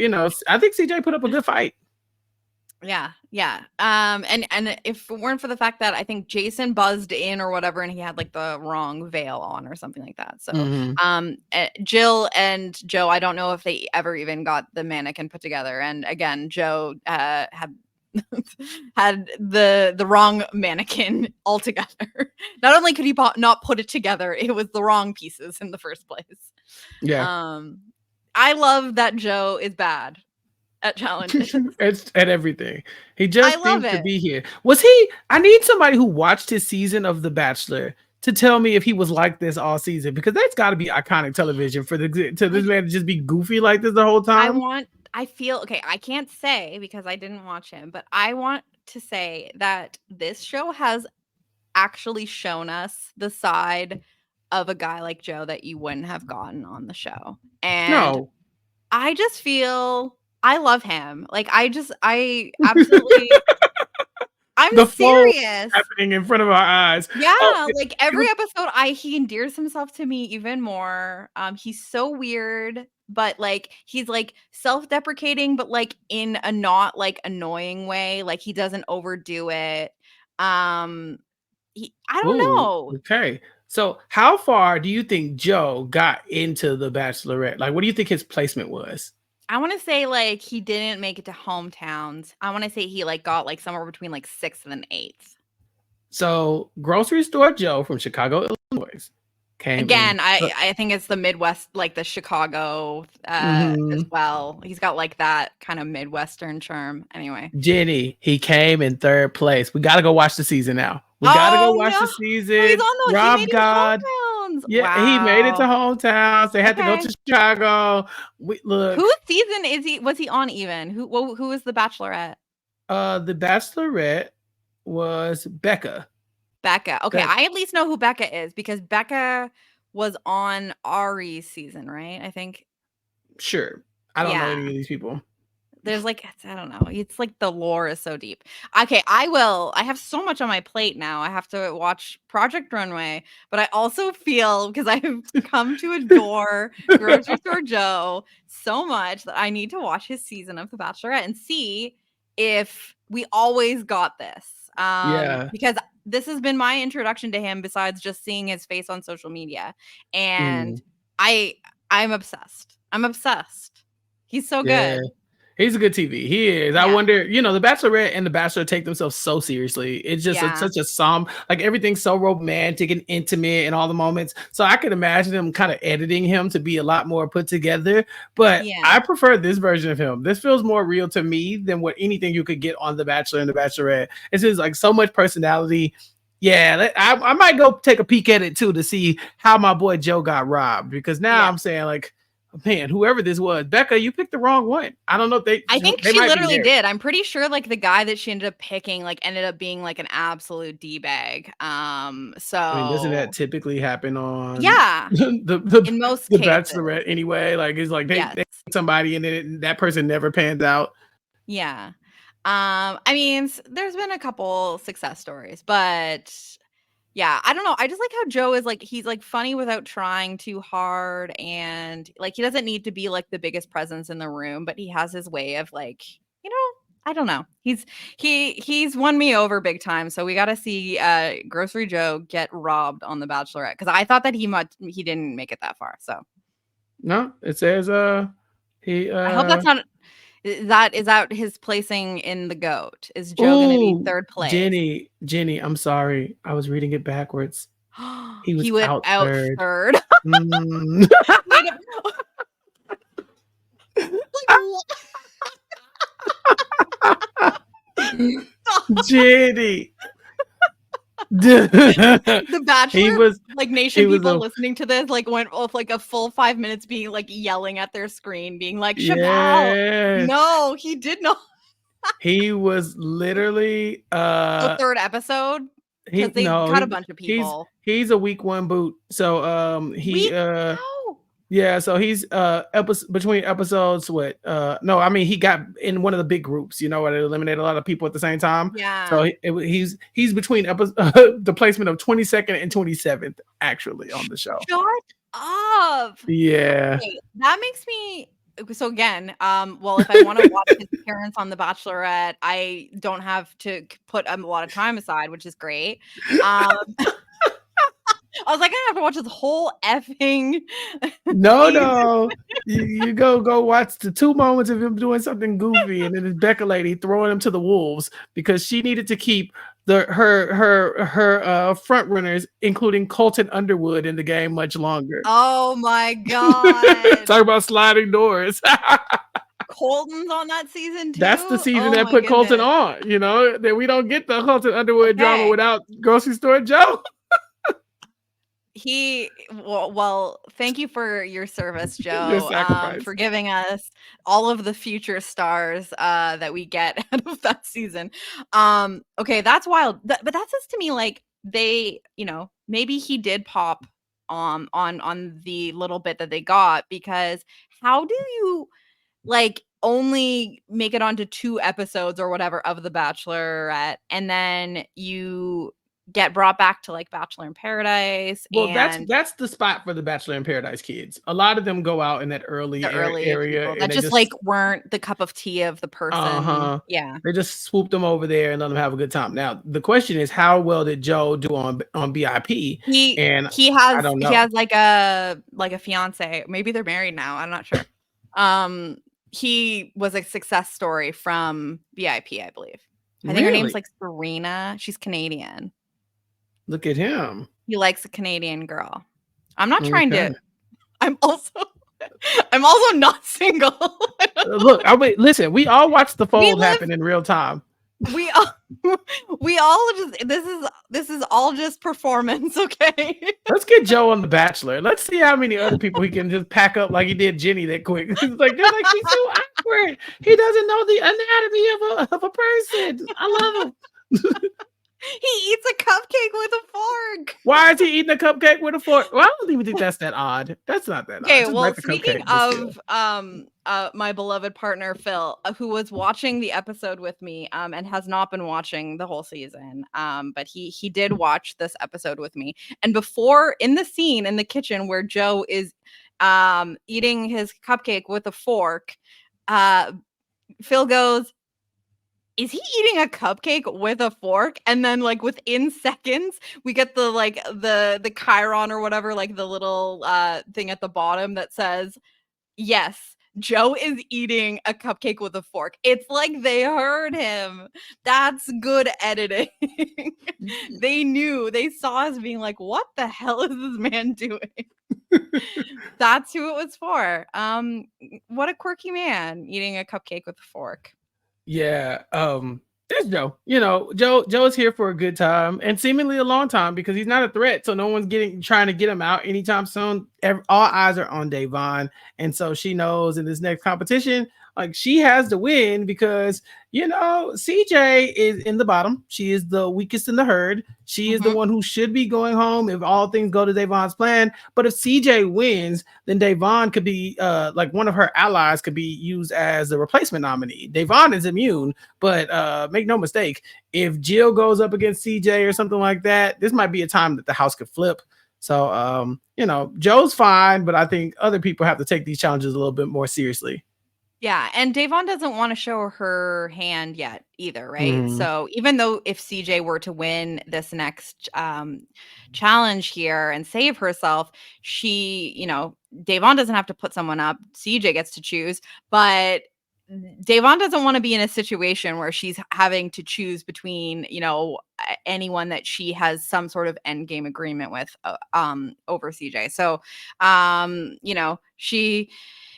I think CJ put up a good fight. Yeah. And if it weren't for the fact that I think Jason buzzed in or whatever, and he had like the wrong veil on or something like that. So, Jill and Joe, I don't know if they ever even got the mannequin put together. And again, Joe had had the wrong mannequin altogether. Not only could he not put it together, it was the wrong pieces in the first place. Yeah. I love that Joe is bad at challenges. It's at everything. He I just love seems to it. be here. I need somebody who watched his season of The Bachelor to tell me if he was like this all season, because that's got to be iconic television for this man to just be goofy like this the whole time. I feel okay. I can't say because I didn't watch him, but I want to say that this show has actually shown us the side of a guy like Joe that you wouldn't have gotten on the show. And No. I just feel I love him. Like I absolutely I'm The flow serious. happening in front of our eyes. Yeah, Oh, like every episode he endears himself to me even more. He's so weird, but like he's like self-deprecating, but like in a not like annoying way. Like he doesn't overdo it. I don't ooh, know. okay. So how far do you think Joe got into The Bachelorette? Like, what do you think his placement was? I want to say like he didn't make it to hometowns. I want to say he like got like somewhere between like 6th and 8th. So grocery store Joe from Chicago, Illinois came Again, in. I think it's the Midwest, like the Chicago as well. He's got like that kind of Midwestern charm. Anyway, Jenny, he came in 3rd place. We got to go watch the season now. We got to go watch the season. He's on the. He Rob made it God. to hometowns. Yeah, Wow. he made it to hometowns. They had to go Okay. to Chicago. Look. Whose season is he? Was he on even? Who is the Bachelorette? The Bachelorette was Becca. Becca. Okay, I at least know who Becca is because Becca was on Ari's season, right? I think. Sure. I don't know any of these people. There's like, I don't know. It's like the lore is so deep. Okay, I have so much on my plate now. I have to watch Project Runway, but I also feel because I've come to adore Grocery Store Joe so much that I need to watch his season of The Bachelorette and see if we always got this. Because this has been my introduction to him besides just seeing his face on social media. And I'm obsessed. I'm obsessed. He's so good. He's a good TV. He is. I Yeah. wonder, The Bachelorette and The Bachelor take themselves so seriously. It's just Yeah. such a like everything's so romantic and intimate and all the moments. So I could imagine them kind of editing him to be a lot more put together. But Yeah. I prefer this version of him. This feels more real to me than what anything you could get on The Bachelor and The Bachelorette. It's just like so much personality. Yeah, I might go take a peek at it too to see how my boy Joe got robbed, because now Yeah. I'm saying like, man, whoever this was, Becca, you picked the wrong one. I don't know if I think they she might be literally married. did. I'm pretty sure like the guy that she ended up picking like ended up being like an absolute D-bag. I mean, doesn't that So typically happen on yeah, the in most the cases. Bachelorette anyway? Like it's like they Yes. pick somebody and then that person never pans out. Yeah. I mean, there's been a couple success stories, but yeah, I don't know. I just like how Joe is like he's like funny without trying too hard, and like he doesn't need to be like the biggest presence in the room, but he has his way of like, I don't know. He's won me over big time. So we got to see Grocery Joe get robbed on The Bachelorette, cuz I thought that he didn't make it that far. So No, it says he I hope that's not is that his placing in the GOAT? Is Joe going to be ooh, third place? Jenny, I'm sorry. I was reading it backwards. He was He went out out third. third. Mm. Wait a like what? Jenny. The Bachelor, was like he nation was people a listening to this, like went off like a full 5 minutes being like yelling at their screen, being like, Chappelle, yeah. no, he did not. He was literally The third episode, he because they no cut he a bunch of people. he's a week one boot. So he Week how? yeah, so he's between episodes what no, I mean he got in one of the big groups, where they eliminate a lot of people at the same time. So Yeah. he's between the placement of 22nd and 27th actually on the show. Shut up. Yeah. Okay, that makes me so again, well, if I want to watch his appearance on The Bachelorette, I don't have to put a lot of time aside, which is great. Um, I was like, I have to watch this whole effing No, season. no. You go watch the 2 moments of him doing something goofy, and then this Becca lady throwing him to the wolves because she needed to keep her front runners, including Colton Underwood, in the game much longer. Oh my god. Talk about sliding doors. Colton's on that season too? That's the season Oh that my put Colton goodness. on. That we don't get the Colton Underwood drama Okay. without Grocery Store Joe. Well, thank you for your service, Your Joe, sacrifice. for giving us all of the future stars that we get out of that season. Okay, that's wild. But that says to me like they, maybe he did pop on the little bit that they got, because how do you like only make it onto 2 episodes or whatever of The Bachelorette, and then you get brought back to like Bachelor in Paradise Well, and that's the spot for the Bachelor in Paradise kids. A lot of them go out in that early the early area, people and that they just like weren't the cup of tea of the person. uh-huh. Yeah. They just swoop them over there and let them have a good time. Now, the question is, how well did Joe do on BIP? He And he I has don't he know. has like a fiance. Maybe they're married now. I'm not sure. He was a success story from VIP, I believe. I think her name's Really? like Serena. She's Canadian. Look at him. He likes a Canadian girl. I'm not trying Okay. to I'm also I'm also not single. Look, listen, we all watched the We fold live happen in real time. we all we all just this is all just performance, okay? Let's get Joe on The Bachelor. Let's see how many other people he can just pack up like he did Jenny that quick. It's like they're like, he's so awkward. He doesn't know the anatomy of a person. I love him. He eats a cupcake with a fork. Why is he eating a cupcake with a fork? Well, I don't even think that's that odd. That's not that Okay, odd. Just well, like the speaking cupcake, but still. of my beloved partner Phil, who was watching the episode with me, and has not been watching the whole season, but he did watch this episode with me. And before, in the scene in the kitchen where Joe is eating his cupcake with a fork, Phil goes, is he eating a cupcake with a fork? And then like within seconds we get the like the chyron or whatever, like the little thing at the bottom that says, yes, Joe is eating a cupcake with a fork. It's like they heard him. That's good editing. They knew, they saw us being like, what the hell is this man doing? That's who it was for. What a quirky man eating a cupcake with a fork. Yeah. There's Joe. You know, Joe's here for a good time and seemingly a long time because he's not a threat. So no one's trying to get him out anytime soon. All eyes are on Davon. And so she knows in this next competition, like she has to win because CJ is in the bottom. She is the weakest in the herd. She is the Mhm. one who should be going home if all things go to Davon's plan. But if CJ wins, then Davon could be like one of her allies could be used as the replacement nominee. Davon is immune, but make no mistake, if Jill goes up against CJ or something like that, this might be a time that the house could flip. So Joe's fine, but I think other people have to take these challenges a little bit more seriously. Yeah, and Davon doesn't want to show her hand yet either, right? Mm, So even though if CJ were to win this next challenge here and save herself, Davon doesn't have to put someone up. CJ gets to choose, but Davon doesn't want to be in a situation where she's having to choose between, anyone that she has some sort of end game agreement with over CJ. So, she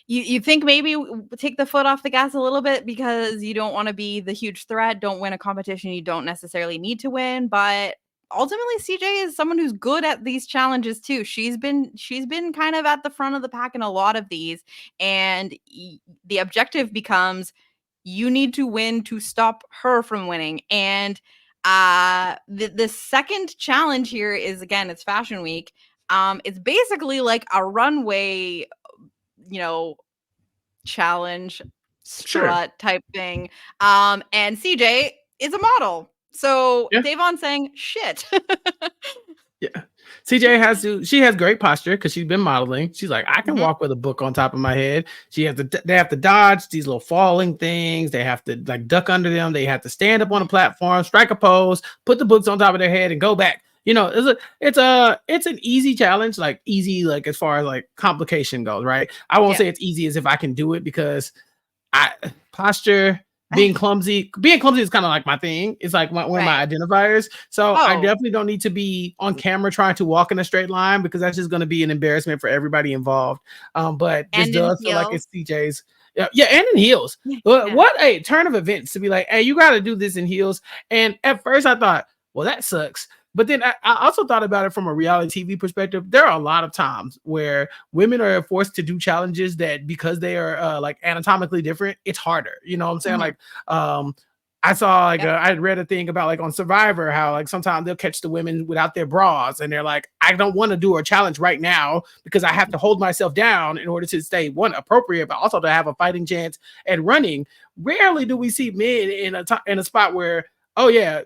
you think maybe take the foot off the gas a little bit because you don't want to be the huge threat, don't win a competition you don't necessarily need to win, but ultimately CJ is someone who's good at these challenges too. She's been kind of at the front of the pack in a lot of these, and the objective becomes you need to win to stop her from winning. And the second challenge here is, again, it's Fashion Week. It's basically like a runway, you know, challenge sure. strut type thing. And CJ is a model. So Yeah. Davon's saying, shit. Yeah. She has great posture because she's been modeling. She's like, I can Mhm. walk with a book on top of my head. They have to dodge these little falling things. They have to like duck under them. They have to stand up on a platform, strike a pose, put the books on top of their head and go back. It's an easy challenge, like easy, like as far as like complication goes, right? I won't Yeah. say it's easy as if I can do it because I posture being clumsy is kind of like my thing. It's like one of Right. my identifiers. So I Oh, definitely don't need to be on camera trying to walk in a straight line because that's just going to be an embarrassment for everybody involved. But this and in does feel like heels. it's CJ's. Yeah, and in heels. Yeah. What a turn of events to be like, hey, you got to do this in heels. And at first I thought, well, that sucks. But then I also thought about it from a reality TV perspective. There are a lot of times where women are forced to do challenges that because they are like anatomically different, it's harder. You know what I'm saying? Mhm. Like, I saw like Yep. I read a thing about like on Survivor how like sometimes they'll catch the women without their bras and they're like, I don't want to do a challenge right now because I have to hold myself down in order to stay one appropriate, but also to have a fighting chance at running. Rarely do we see men in a spot where oh yeah,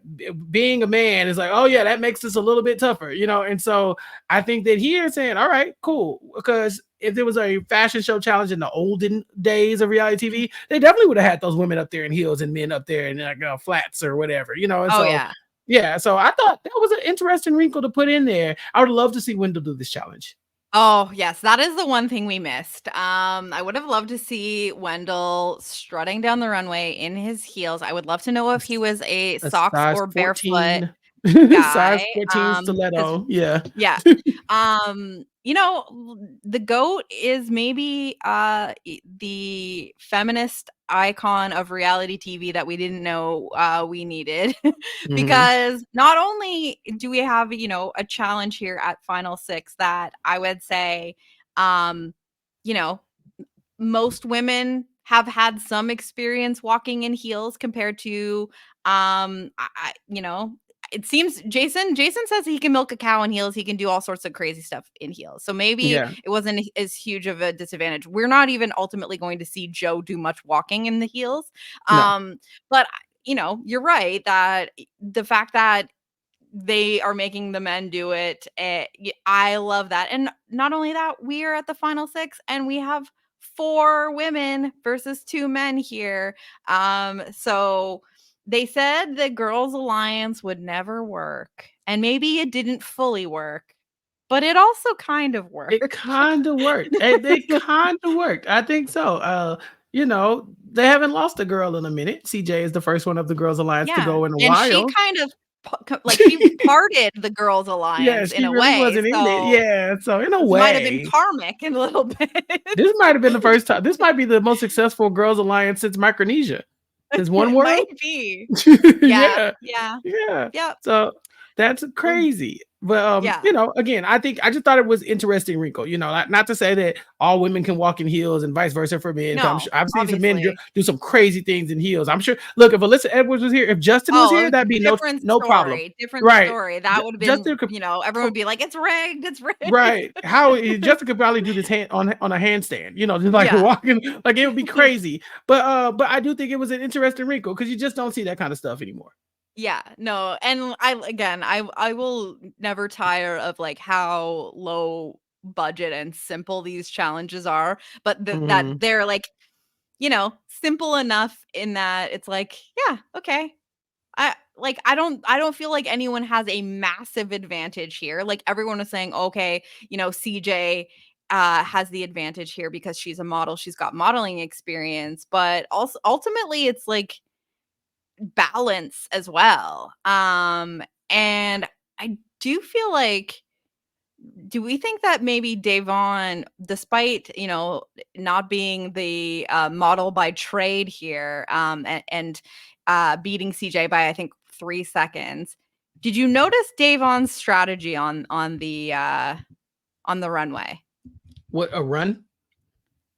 being a man is like, oh yeah, that makes this a little bit tougher, and so I think that here saying, all right, cool, because if there was a fashion show challenge in the olden days of reality TV, they definitely would have had those women up there in heels and men up there in like flats or whatever, and Oh, so yeah. yeah, so I thought that was an interesting wrinkle to put in there. I would love to see Wendell do this challenge. Oh, yes, that is the one thing we missed. I would have loved to see Wendell strutting down the runway in his heels. I would love to know if he was a A socks size or barefoot 14, guy. size 14 Because stiletto. Yeah. yeah. The GOAT is maybe the feminist icon of reality TV that we didn't know we needed. Mhm. Because not only do we have, a challenge here at Final Six that I would say, um, you know, most women have had some experience walking in heels compared to it seems Jason says he can milk a cow in heels, he can do all sorts of crazy stuff in heels, so maybe Yeah. it wasn't as huge of a disadvantage. We're not even ultimately going to see Joe do much walking in the heels. No. But you're right that the fact that they are making the men do it. I love that. And not only that, we're at the final six and we have 4 women versus 2 men here. So they said the girls alliance would never work, and maybe it didn't fully work, but it also kind of It worked. kinda worked. They kinda worked. I think so. They haven't lost a girl in a minute. CJ is the first one of the Girls Alliance to Yeah, go in a and she while. kind of like, she parted the girls' Yeah, alliance in she a really way, wasn't in it. so Yeah, so in a this might have been way, karmic in a little bit. this might have been the first time this might be the most successful Girls Alliance since Micronesia. Since One It might World? be. Yeah, Yeah. yeah, Yeah. yep, So that's we're crazy. But yeah. again, I just thought it was interesting wrinkle. Not to say that all women can walk in heels and vice versa for men. 'Cause I'm No, sure I've seen some men obviously. do some crazy things in heels. I'm sure. Look, if Alyssa Edwards was here, if Justin was Oh, here, that'd be different no problem. story, different Right. story. That would've been, Justin could everyone would be like, "It's rigged, it's rigged." right. Justin could probably do this hand on a handstand, just like Yeah. walking, like it would be crazy. But I do think it was an interesting wrinkle because you just don't see that kind of stuff anymore. Yeah, no, and I will never tire of, like, how low budget and simple these challenges are, but that Mhm. they're, like, simple enough in that it's like, "Yeah, okay." I don't feel like anyone has a massive advantage here, like, everyone was saying, "Okay, CJ, has the advantage here because she's a model, she's got modeling experience," but also ultimately, it's, like, balance as well. And I do feel like do we think that maybe Davon, despite, not being the model by trade here, and beating CJ by I think 3 seconds, did you notice Davon's strategy on the runway? What a run.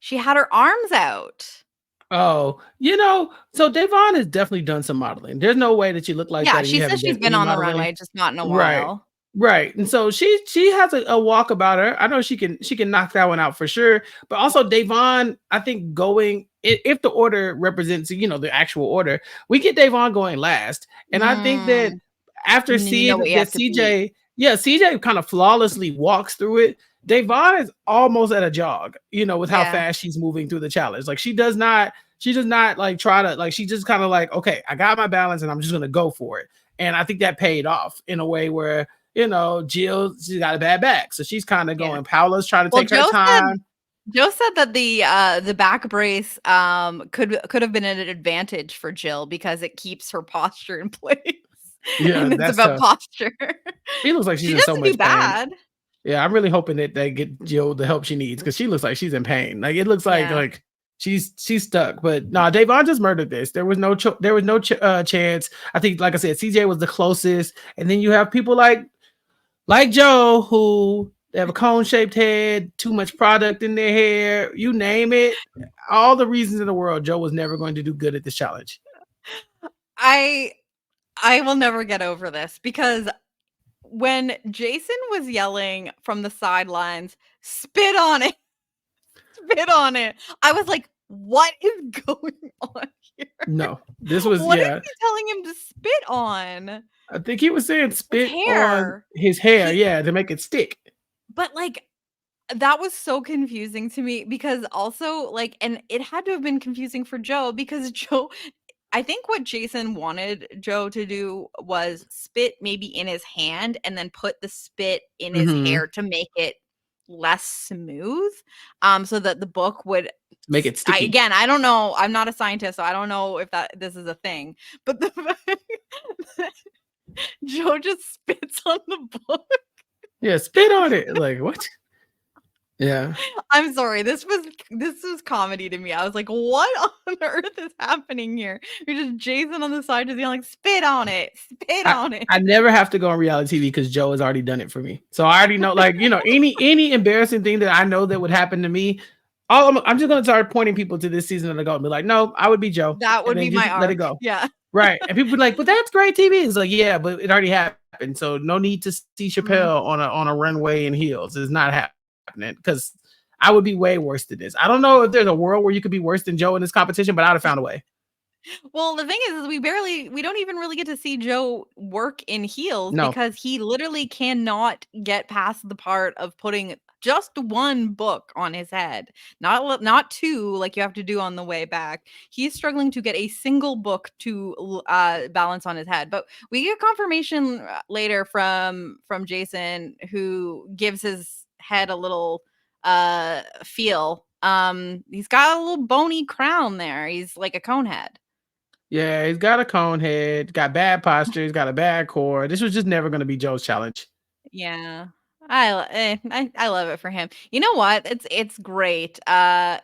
She had her arms out. Oh, so Devon has definitely done some modeling. There's no way that you look like Yeah, that and she you says haven't she's done been any on the modeling. runway, just not in a Right. while. Right. And so she has a walk about her. I know she can knock that one out for sure. But also Devon, I think if the order represents, the actual order, we get Devon going last. And I think that Mm, after and then you know seeing what you that have to beat. CJ kind of flawlessly walks through it. Devon is almost at a jog, with how Yeah. fast she's moving through the challenge. Like she does not like try to like she just kind of like, okay, I got my balance and I'm just gonna go for it. And I think that paid off in a way where Jill, she's got a bad back. So she's kind of Yeah. going, Paula's trying to Well, take her time. Joe said that the back brace, could have been an advantage for Jill because it keeps her posture in place, Yeah, and it's that's about tough. posture. She looks like she's She in so doesn't do much pain. bad. Yeah, I'm really hoping that they get Jill the help she needs because she looks like she's in pain. Like it looks like Yeah. she's stuck. But no, Davon just murdered this. There was no chance. I think, like I said, CJ was the closest, and then you have people like Joe who they have a cone shaped head, too much product in their hair, you name it. All the reasons in the world, Joe was never going to do good at this challenge. I I will never get over this because when Jason was yelling from the sidelines, "Spit on it, spit on it," I was like, "What is going on here? No, this was What is yeah. he telling him to spit on?" I think he was saying His spit on hair. his hair, He yeah, to make it stick. but, like, that was so confusing to me because also, like, and it had to have been confusing for Joe because Joe I think what Jason wanted Joe to do was spit maybe in his hand and then put the spit in his Hmm. hair to make it less smooth, so that the book would Make it I sticky. again, I don't know, I'm not a scientist, so I don't know if this is a thing, but the fact that Joe just spits on the book. Yeah, spit on it. Like what? Yeah. I'm sorry, this was comedy to me. I was like, "What on earth is happening here?" You're just Jason on the side just yelling, "Spit on it, spit I on it." I never have to go on reality TV because Joe has already done it for me. So I already know, like, any embarrassing thing that I know that would happen to me, I'm just gonna start pointing people to this season of the go and be like, no, I would be Joe, That and would be then just my let it arc. go. Yeah. Right. And people be like, but that's great TV. It's like, yeah, but it already happened. So no need to see Mhm. Chappelle on a runway in heels. It's not happening because I would be way worse than this. I don't know if there's a world where you could be worse than Joe in this competition, but I'd have found a way. Well, the thing is we don't even really get to see Joe work in heels No. because he literally cannot get past the part of putting just one book on his head, not two like you have to do on the way back. He's struggling to get a single book to balance on his head. But we get confirmation later from Jason, who gives his head a little feel. He's got a little bony crown there. He's like a cone head. Yeah, he's got a cone head, got bad posture, he's got a bad core. This was just never going to be Joe's challenge. Yeah. I love it for him. You know what? It's great. I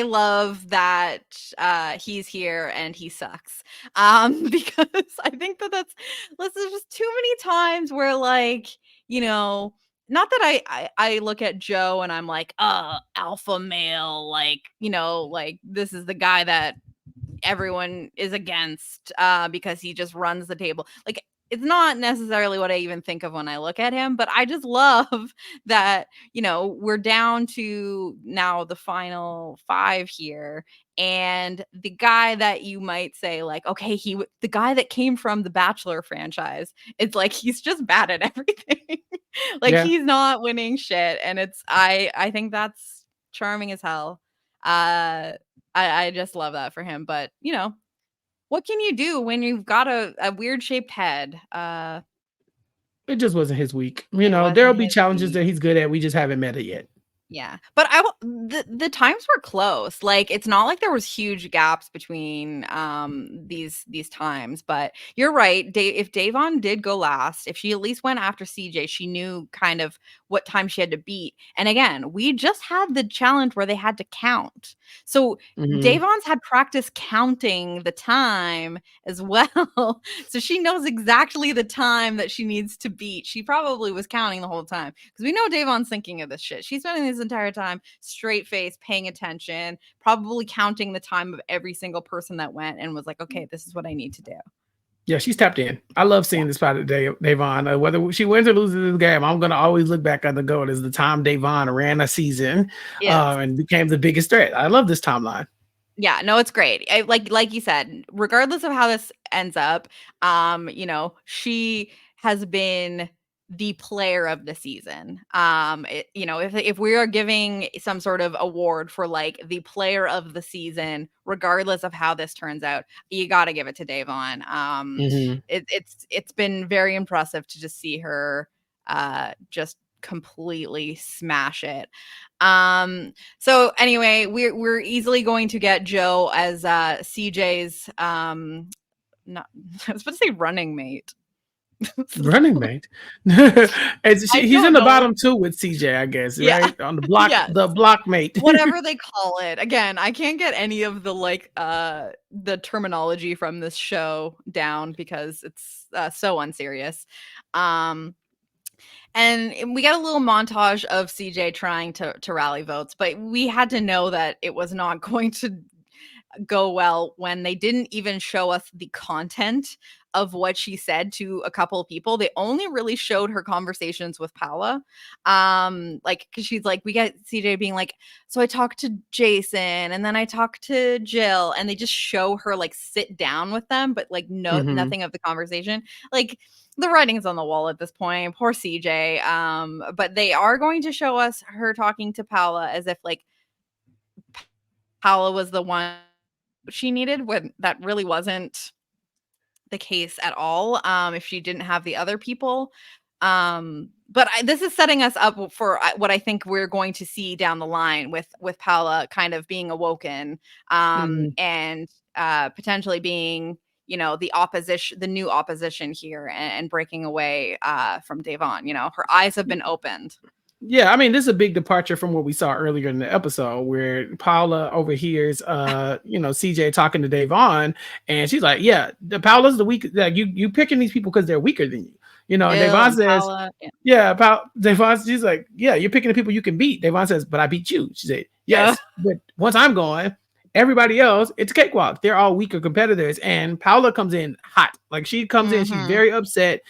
love that he's here and he sucks. Because I think that there's just too many times where, like, you know, not that I look at Joe and I'm like, alpha male, like, like this is the guy that everyone is against because he just runs the table. Like, it's not necessarily what I even think of when I look at him, but I just love that, we're down to now the final 5 here. And the guy that you might say, like, okay, the guy that came from the Bachelor franchise, it's like he's just bad at everything. Like, Yeah, he's not winning shit. And I think that's charming as hell. Uh I just love that for him. But, what can you do when you've got a weird shaped head? it just wasn't his week. It There'll wasn't be his challenges week. that he's good at. We just haven't met it yet. Yeah, but the times were close. Like, it's not like there was huge gaps between these times. But you're right. If Davon did go last, if she at least went after CJ, she knew kind of what time she had to beat. And again, we just had the challenge where they had to count. So Mhm. Davon's had practice counting the time as well. So she knows exactly the time that she needs to beat. She probably was counting the whole time, because we know Davon's thinking of this shit. She's spending this entire time straight face, paying attention, probably counting the time of every single person that went, and was like, okay, this is what I need to do. Yeah, she's tapped in. I love Yeah. seeing this part of Davon. Whether she wins or loses this game, I'm gonna always look back on the goal as the time Davon ran a season Yes. and became the biggest threat. I love this timeline. Yeah, no, it's great. Like you said, regardless of how this ends up, she has been the player of the season. If we are giving some sort of award for, like, the player of the season, regardless of how this turns out, you got to give it to Davon. Mhm. It's been very impressive to just see her just completely smash it. So anyway, we're easily going to get Joe as CJ's not I was supposed to say running mate. Running mate. I He's in don't the know. bottom two with CJ, I guess, Yeah. right? On the block, Yes. the block mate. Whatever they call it. Again, I can't get any of the terminology from this show down because it's so unserious. Um and we got a little montage of CJ trying to rally votes, but we had to know that it was not going to go well when they didn't even show us the content of what she said to a couple of people. They only really showed her conversations with Paula. Like, cause she's like, we get CJ being like, so I talked to Jason and then I talked to Jill, and they just show her, like, sit down with them, but, like, Mhm. nothing of the conversation. Like, the writing's on the wall at this point. Poor CJ. But they are going to show us her talking to Paula as if, like, Paula was the one she needed, when that really wasn't the case at all, if she didn't have the other people. But this is setting us up for what I think we're going to see down the line with Paula kind of being awoken, Mhm. and potentially being, the new opposition here, and breaking away from Davon. Her eyes have been opened. Yeah, I mean, this is a big departure from what we saw earlier in the episode where Paula overhears CJ talking to Davon, and she's like, yeah, Paula's the weak, like, you picking these people because they're weaker than you. And Jill Davon and says, Paula. Yeah. yeah, Devon, she's like, yeah, you're picking the people you can beat. Devon says, but I beat you. She said, Yeah. yes, but once I'm gone, everybody else, it's a cakewalk. They're all weaker competitors. And Paula comes in hot. Like, she comes in, she's Mm-hmm. very upset.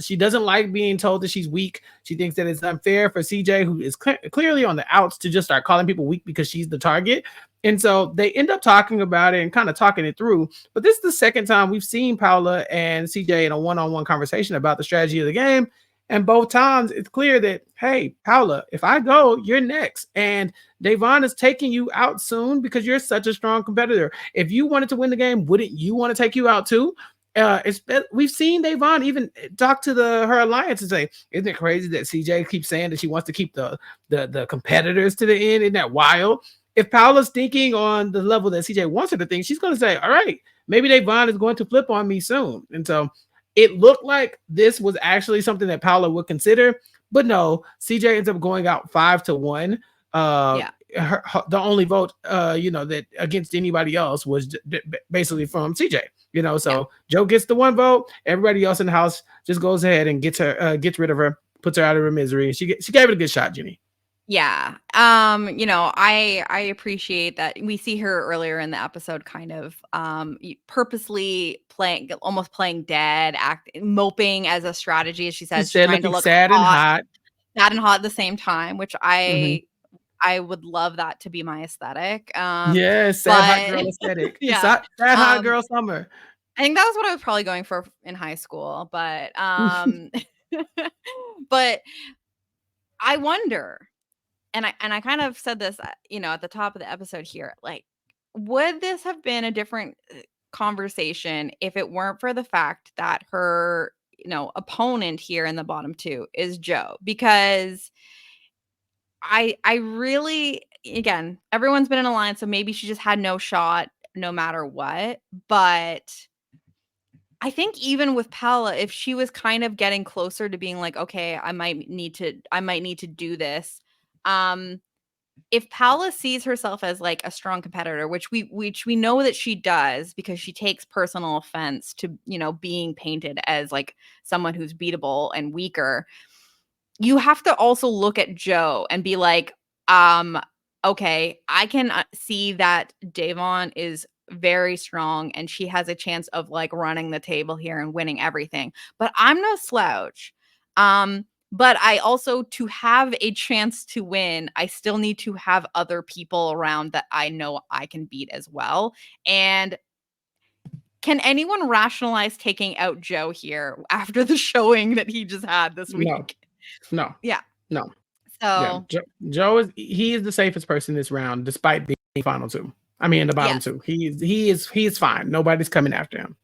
She doesn't like being told that she's weak. She thinks that it's unfair for CJ, who is clearly on the outs, to just start calling people weak because she's the target. And so they end up talking about it and kind of talking it through. But this is the second time we've seen Paula and CJ in a one-on-one conversation about the strategy of the game. And both times it's clear that, hey, Paula, if I go, you're next. And Davon is taking you out soon because you're such a strong competitor. If you wanted to win the game, wouldn't you want to take you out too? We've seen Davon even talk to her alliance and say, "Isn't it crazy that CJ keeps saying that she wants to keep the competitors to the end? Isn't that wild?" If Paula's thinking on the level that CJ wants her to think, she's going to say, "All right, maybe Davon is going to flip on me soon." And so it looked like this was actually something that Paula would consider, but no, CJ ends up going out 5-1. Yeah. The only vote, that against anybody else was basically from CJ. Yeah. So Joe gets the one vote. Everybody else in the house just goes ahead and gets rid of her, puts her out of her misery. She gave it a good shot, Jenny. Yeah. I appreciate that we see her earlier in the episode kind of purposely almost playing dead, moping as a strategy, as she She says, she's said trying to looking look sad and hot, hot. sad and hot at the same time, which Mm-hmm. I would love that to be my aesthetic. Yes, sad hot But girl aesthetic. yeah. Sad hot Um girl summer. I think that was what I was probably going for in high school, but but I wonder, and I kind of said this, at the top of the episode here, like, would this have been a different conversation if it weren't for the fact that her, opponent here in the bottom two is Joe? Because I really, again, everyone's been in alliance, so maybe she just had no shot no matter what. But I think even with Paula, if she was kind of getting closer to being like, okay, I might need to do this. Um, if Paula sees herself as like a strong competitor, which we know that she does because she takes personal offense to, being painted as like someone who's beatable and weaker, you have to also look at Joe and be like, um, okay, I can see that Davon is very strong and she has a chance of like running the table here and winning everything. But I'm no slouch. But I also, to have a chance to win, I still need to have other people around that I know I can beat as well. And can anyone rationalize taking out Joe here after the showing that he just had this No, week? no, Yeah. no. Yeah, So, Joe is the safest person this round, despite being final two. I mean, in the bottom yes. two. He is fine. Nobody's coming after him.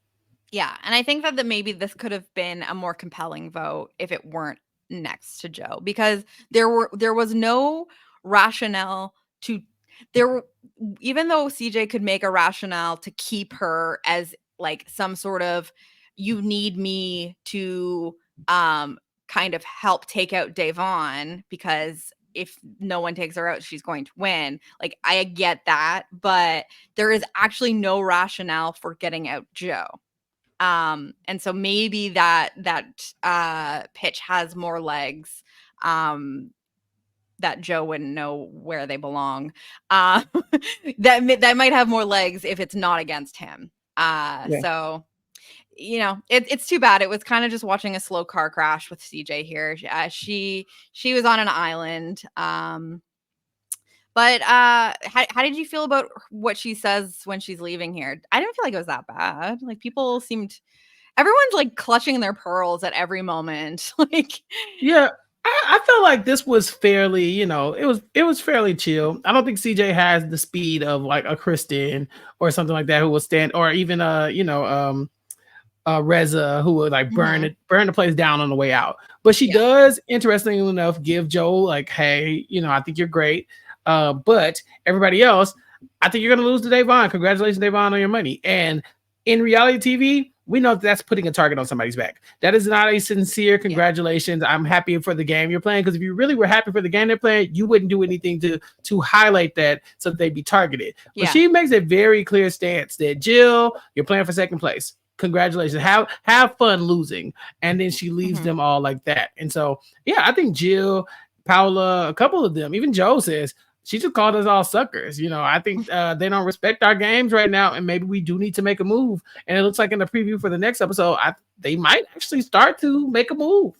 Yeah, and I think that maybe this could have been a more compelling vote if it weren't next to Joe, because there was no rationale to there were even though CJ could make a rationale to keep her as like some sort of, you need me to um kind of help take out Davon, because if no one takes her out, she's going to win. Like, I get that, but there is actually no rationale for getting out Joe. And so maybe that pitch has more legs, that Joe wouldn't know where they belong. Uh, that might have more legs if it's not against him. Yeah. So it's too bad. It was kind of just watching a slow car crash with CJ here. She was on an island. But how did you feel about what she says when she's leaving here? I didn't feel like it was that bad. Like, everyone's like clutching their pearls at every moment. Like, Yeah, I felt like this was fairly, it was fairly chill. I don't think CJ has the speed of like a Kristen or something like that who will stand, or even Reza, who would like burn mhm, it, burn the place down on the way out. But she yeah, does, interestingly enough, give Joe like, hey, I think you're great. But everybody else, I think you're gonna lose to Davon. Congratulations, Davon, on your money. And in reality TV, we know that's putting a target on somebody's back. That is not a sincere yeah, congratulations. I'm happy for the game you're playing. Because if you really were happy for the game they're playing, you wouldn't do anything to highlight that so that they'd be targeted. But yeah, she makes a very clear stance that, Jill, you're playing for second place. Congratulations. Have fun losing. And then she leaves mhm, them all like that. And so, yeah, I think Jill, Paula, a couple of them, even Joe says, she just called us all suckers. I think they don't respect our games right now, and maybe we do need to make a move. And it looks like in the preview for the next episode, they might actually start to make a move.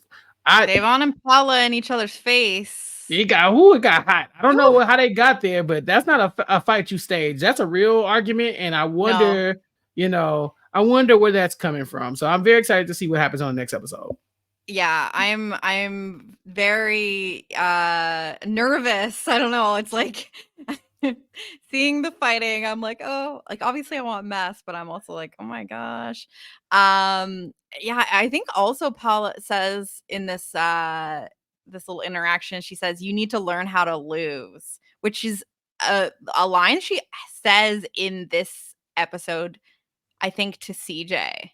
I Davon and Paula in each other's face. it got hot. I don't know Whew, how they got there, but that's not a fight you stage. That's a real argument, and no, I wonder where that's coming from. So I'm very excited to see what happens on the next episode. Yeah, I'm very nervous. I don't know. It's like seeing the fighting, I'm like, "Oh, like obviously I want mess, but I'm also like, "Oh my gosh." Yeah, I think also Paula says in this little interaction, she says you need to learn how to lose, which is a line she says in this episode, I think, to CJ.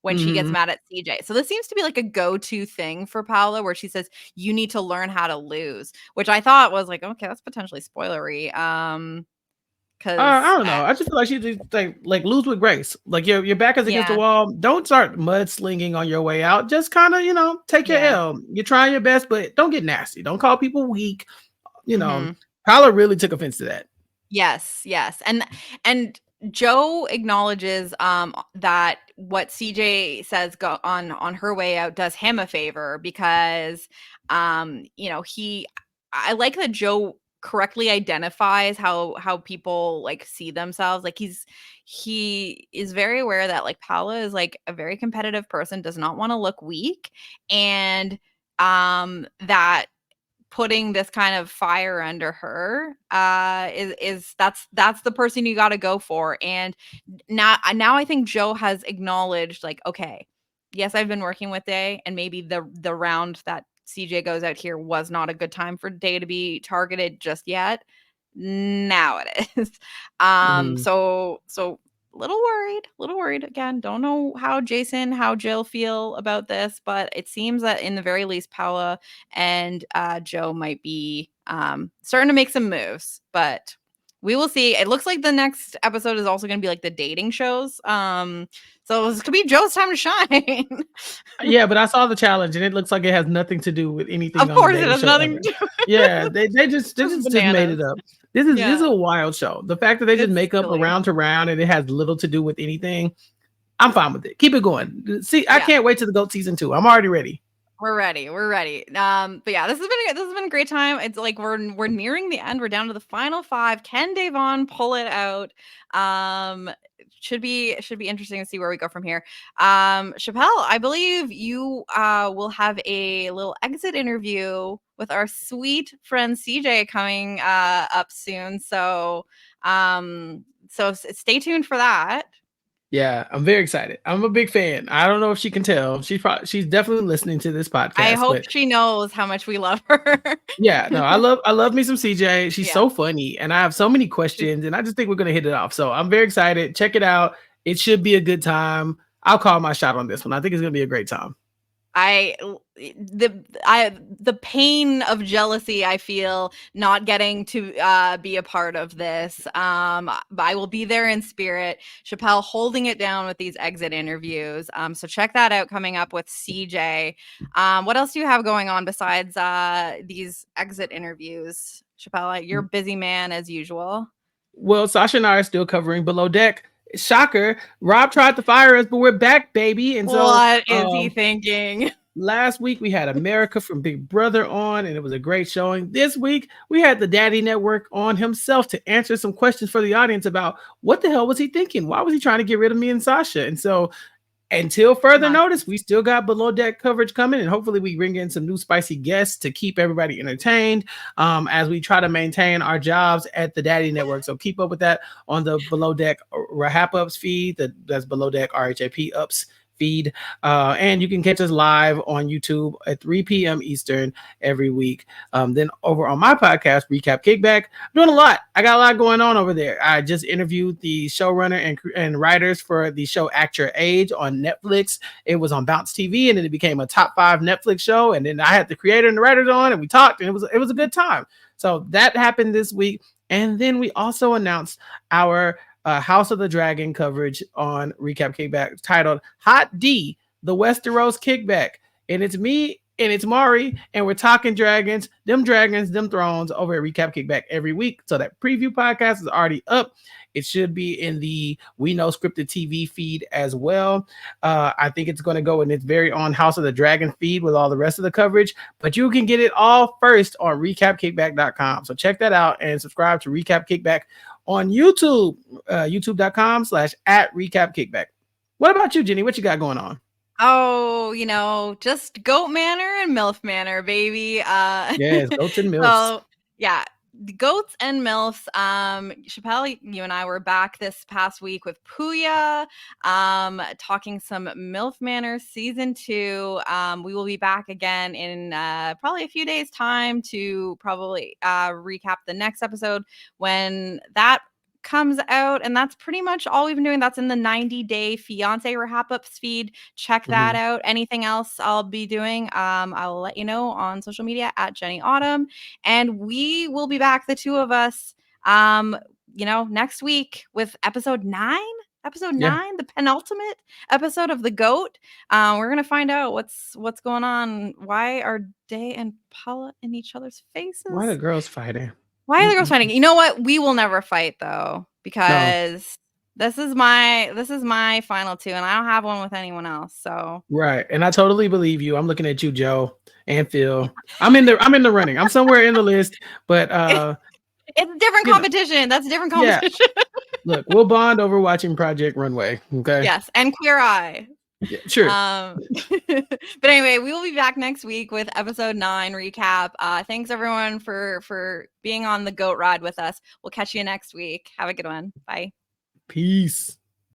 When she gets Mhm. mad at CJ. So this seems to be like a go-to thing for Paula where she says, "You need to learn how to lose," which I thought was like, okay, that's potentially spoilery. I Because don't know. I just feel like she just like lose with grace. Like your back is against the yeah, wall. Don't start mudslinging on your way out. Just kind of take your yeah. L. You're trying your best, but don't get nasty. Don't call people weak. You know, Mhm. Paula really took offense to that. Yes, yes. And Joe acknowledges that what CJ says go on her way out does him a favor because he I like that Joe correctly identifies how people like see themselves. Like he is very aware that like Paula is like a very competitive person, does not want to look weak, and that putting this kind of fire under her is that's the person you got to go for. And now I think Joe has acknowledged like, okay, yes, I've been working with Day, and maybe the round that CJ goes out here was not a good time for Day to be targeted just yet. Now it is. Mhm. So little worried again. Don't know how Jill feel about this, but it seems that in the very least, Paula and Joe might be starting to make some moves, but we will see. It looks like the next episode is also going to be like the dating shows. So this could be Joe's time to shine. Yeah, but I saw the challenge and it looks like it has nothing to do with anything Of on the course, it dating has show nothing ever. to do. Yeah, they Just just made it bananas. up. This is Yeah, a wild show. The fact that they just it's make up silly. around to round and it has little to do with anything, I'm fine with it. Keep it going. See, I Yeah. can't wait to the GOAT season 2. I'm already ready. We're ready. We're ready. But yeah, this has been a great time. It's like we're nearing the end. We're down to the final five. Can Davon pull it out? Um, should be interesting to see where we go from here. Chappelle, I believe you will have a little exit interview with our sweet friend CJ coming up soon. So stay tuned for that. Yeah, I'm very excited. I'm a big fan. I don't know if she can tell. She's definitely listening to this I podcast, hope but she knows how much we love her. yeah, no, I love me some CJ. She's Yeah. so funny and I have so many questions and I just think we're going to hit it off. So, I'm very excited. Check it out. It should be a good time. I'll call my shot on this one. I think it's going to be a great time. I the pain of jealousy I feel not getting to be a part of this. I will be there in spirit. Chappelle holding it down with these exit interviews. So check that out coming up with CJ. What else do you have going on besides these exit interviews? Chappelle, you're a busy man as usual. Well, Sasha and I are still covering Below Deck. Shocker. Rob tried to fire us, but we're back, baby. And so What is he thinking? last week we had America from Big Brother on, and it was a great showing. This week we had the Daddy Network on himself to answer some questions for the audience about what the hell was he thinking? Why was he trying to get rid of me and Sasha? And so until further notice, we still got Below Deck coverage coming, and hopefully we bring in some new spicy guests to keep everybody entertained as we try to maintain our jobs at the Daddy Network. So keep up with that on the Below Deck RHAP Ups feed, that's Below Deck RHAP Ups feed. And you can catch us live on YouTube at 3 p.m. Eastern every week. Then over on my podcast, Recap Kickback, I'm doing a lot. I got a lot going on over there. I just interviewed the showrunner and writers for the show Act Your Age on Netflix. It was on Bounce TV, and then it became a top 5 Netflix show. And then I had the creator and the writers on, and we talked, and it was a good time. So that happened this week. And then we also announced our House of the Dragon coverage on Recap Kickback titled Hot D, the Westeros Kickback. And it's me and it's Mari, and we're talking dragons, them thrones over at Recap Kickback every week. So that preview podcast is already up. It should be in the We Know Scripted TV feed as well. I think it's going to go in its very own House of the Dragon feed with all the rest of the coverage, but you can get it all first on recapkickback.com. So check that out and subscribe to Recap Kickback on YouTube, youtube.com/@recapkickback. What about you, Jenny? What you got going on? Oh, just goat manor and MILF manor, baby. Yes, goats and milfs. So yeah, the goats and MILFs. Chappelle, you and I were back this past week with Puya, talking some MILF Manor season 2. We will be back again in probably a few days' time to probably recap the next episode when that comes out, and that's pretty much all we've been doing. That's in the 90-day fiance wrap ups feed. Check that Mhm. out. Anything else I'll be doing, I'll let you know on social media at Jenny Autumn, and we will be back, the two of us, um next week with episode Yeah. 9, the penultimate episode of the goat. We're gonna find out what's going on. Why are Day and Paula in each other's Why the faces? girls fighting? Why are the girls fighting? Mm-mm. You know what? We will never fight though, No. because this is my final 2, and I don't have one with anyone else. So Right. And I totally believe you. I'm looking at you, Joe and Phil. I'm in the running. I'm somewhere in the list, but it's a different you know, competition. That's a different yeah. competition. Look, we'll bond over watching Project Runway. Okay. Yes, and Queer Eye. Yeah, sure. Um, but anyway, we will be back next week with episode 9 recap. Thanks everyone for being on the goat ride with us. We'll catch you next week. Have a good one. Bye. Peace.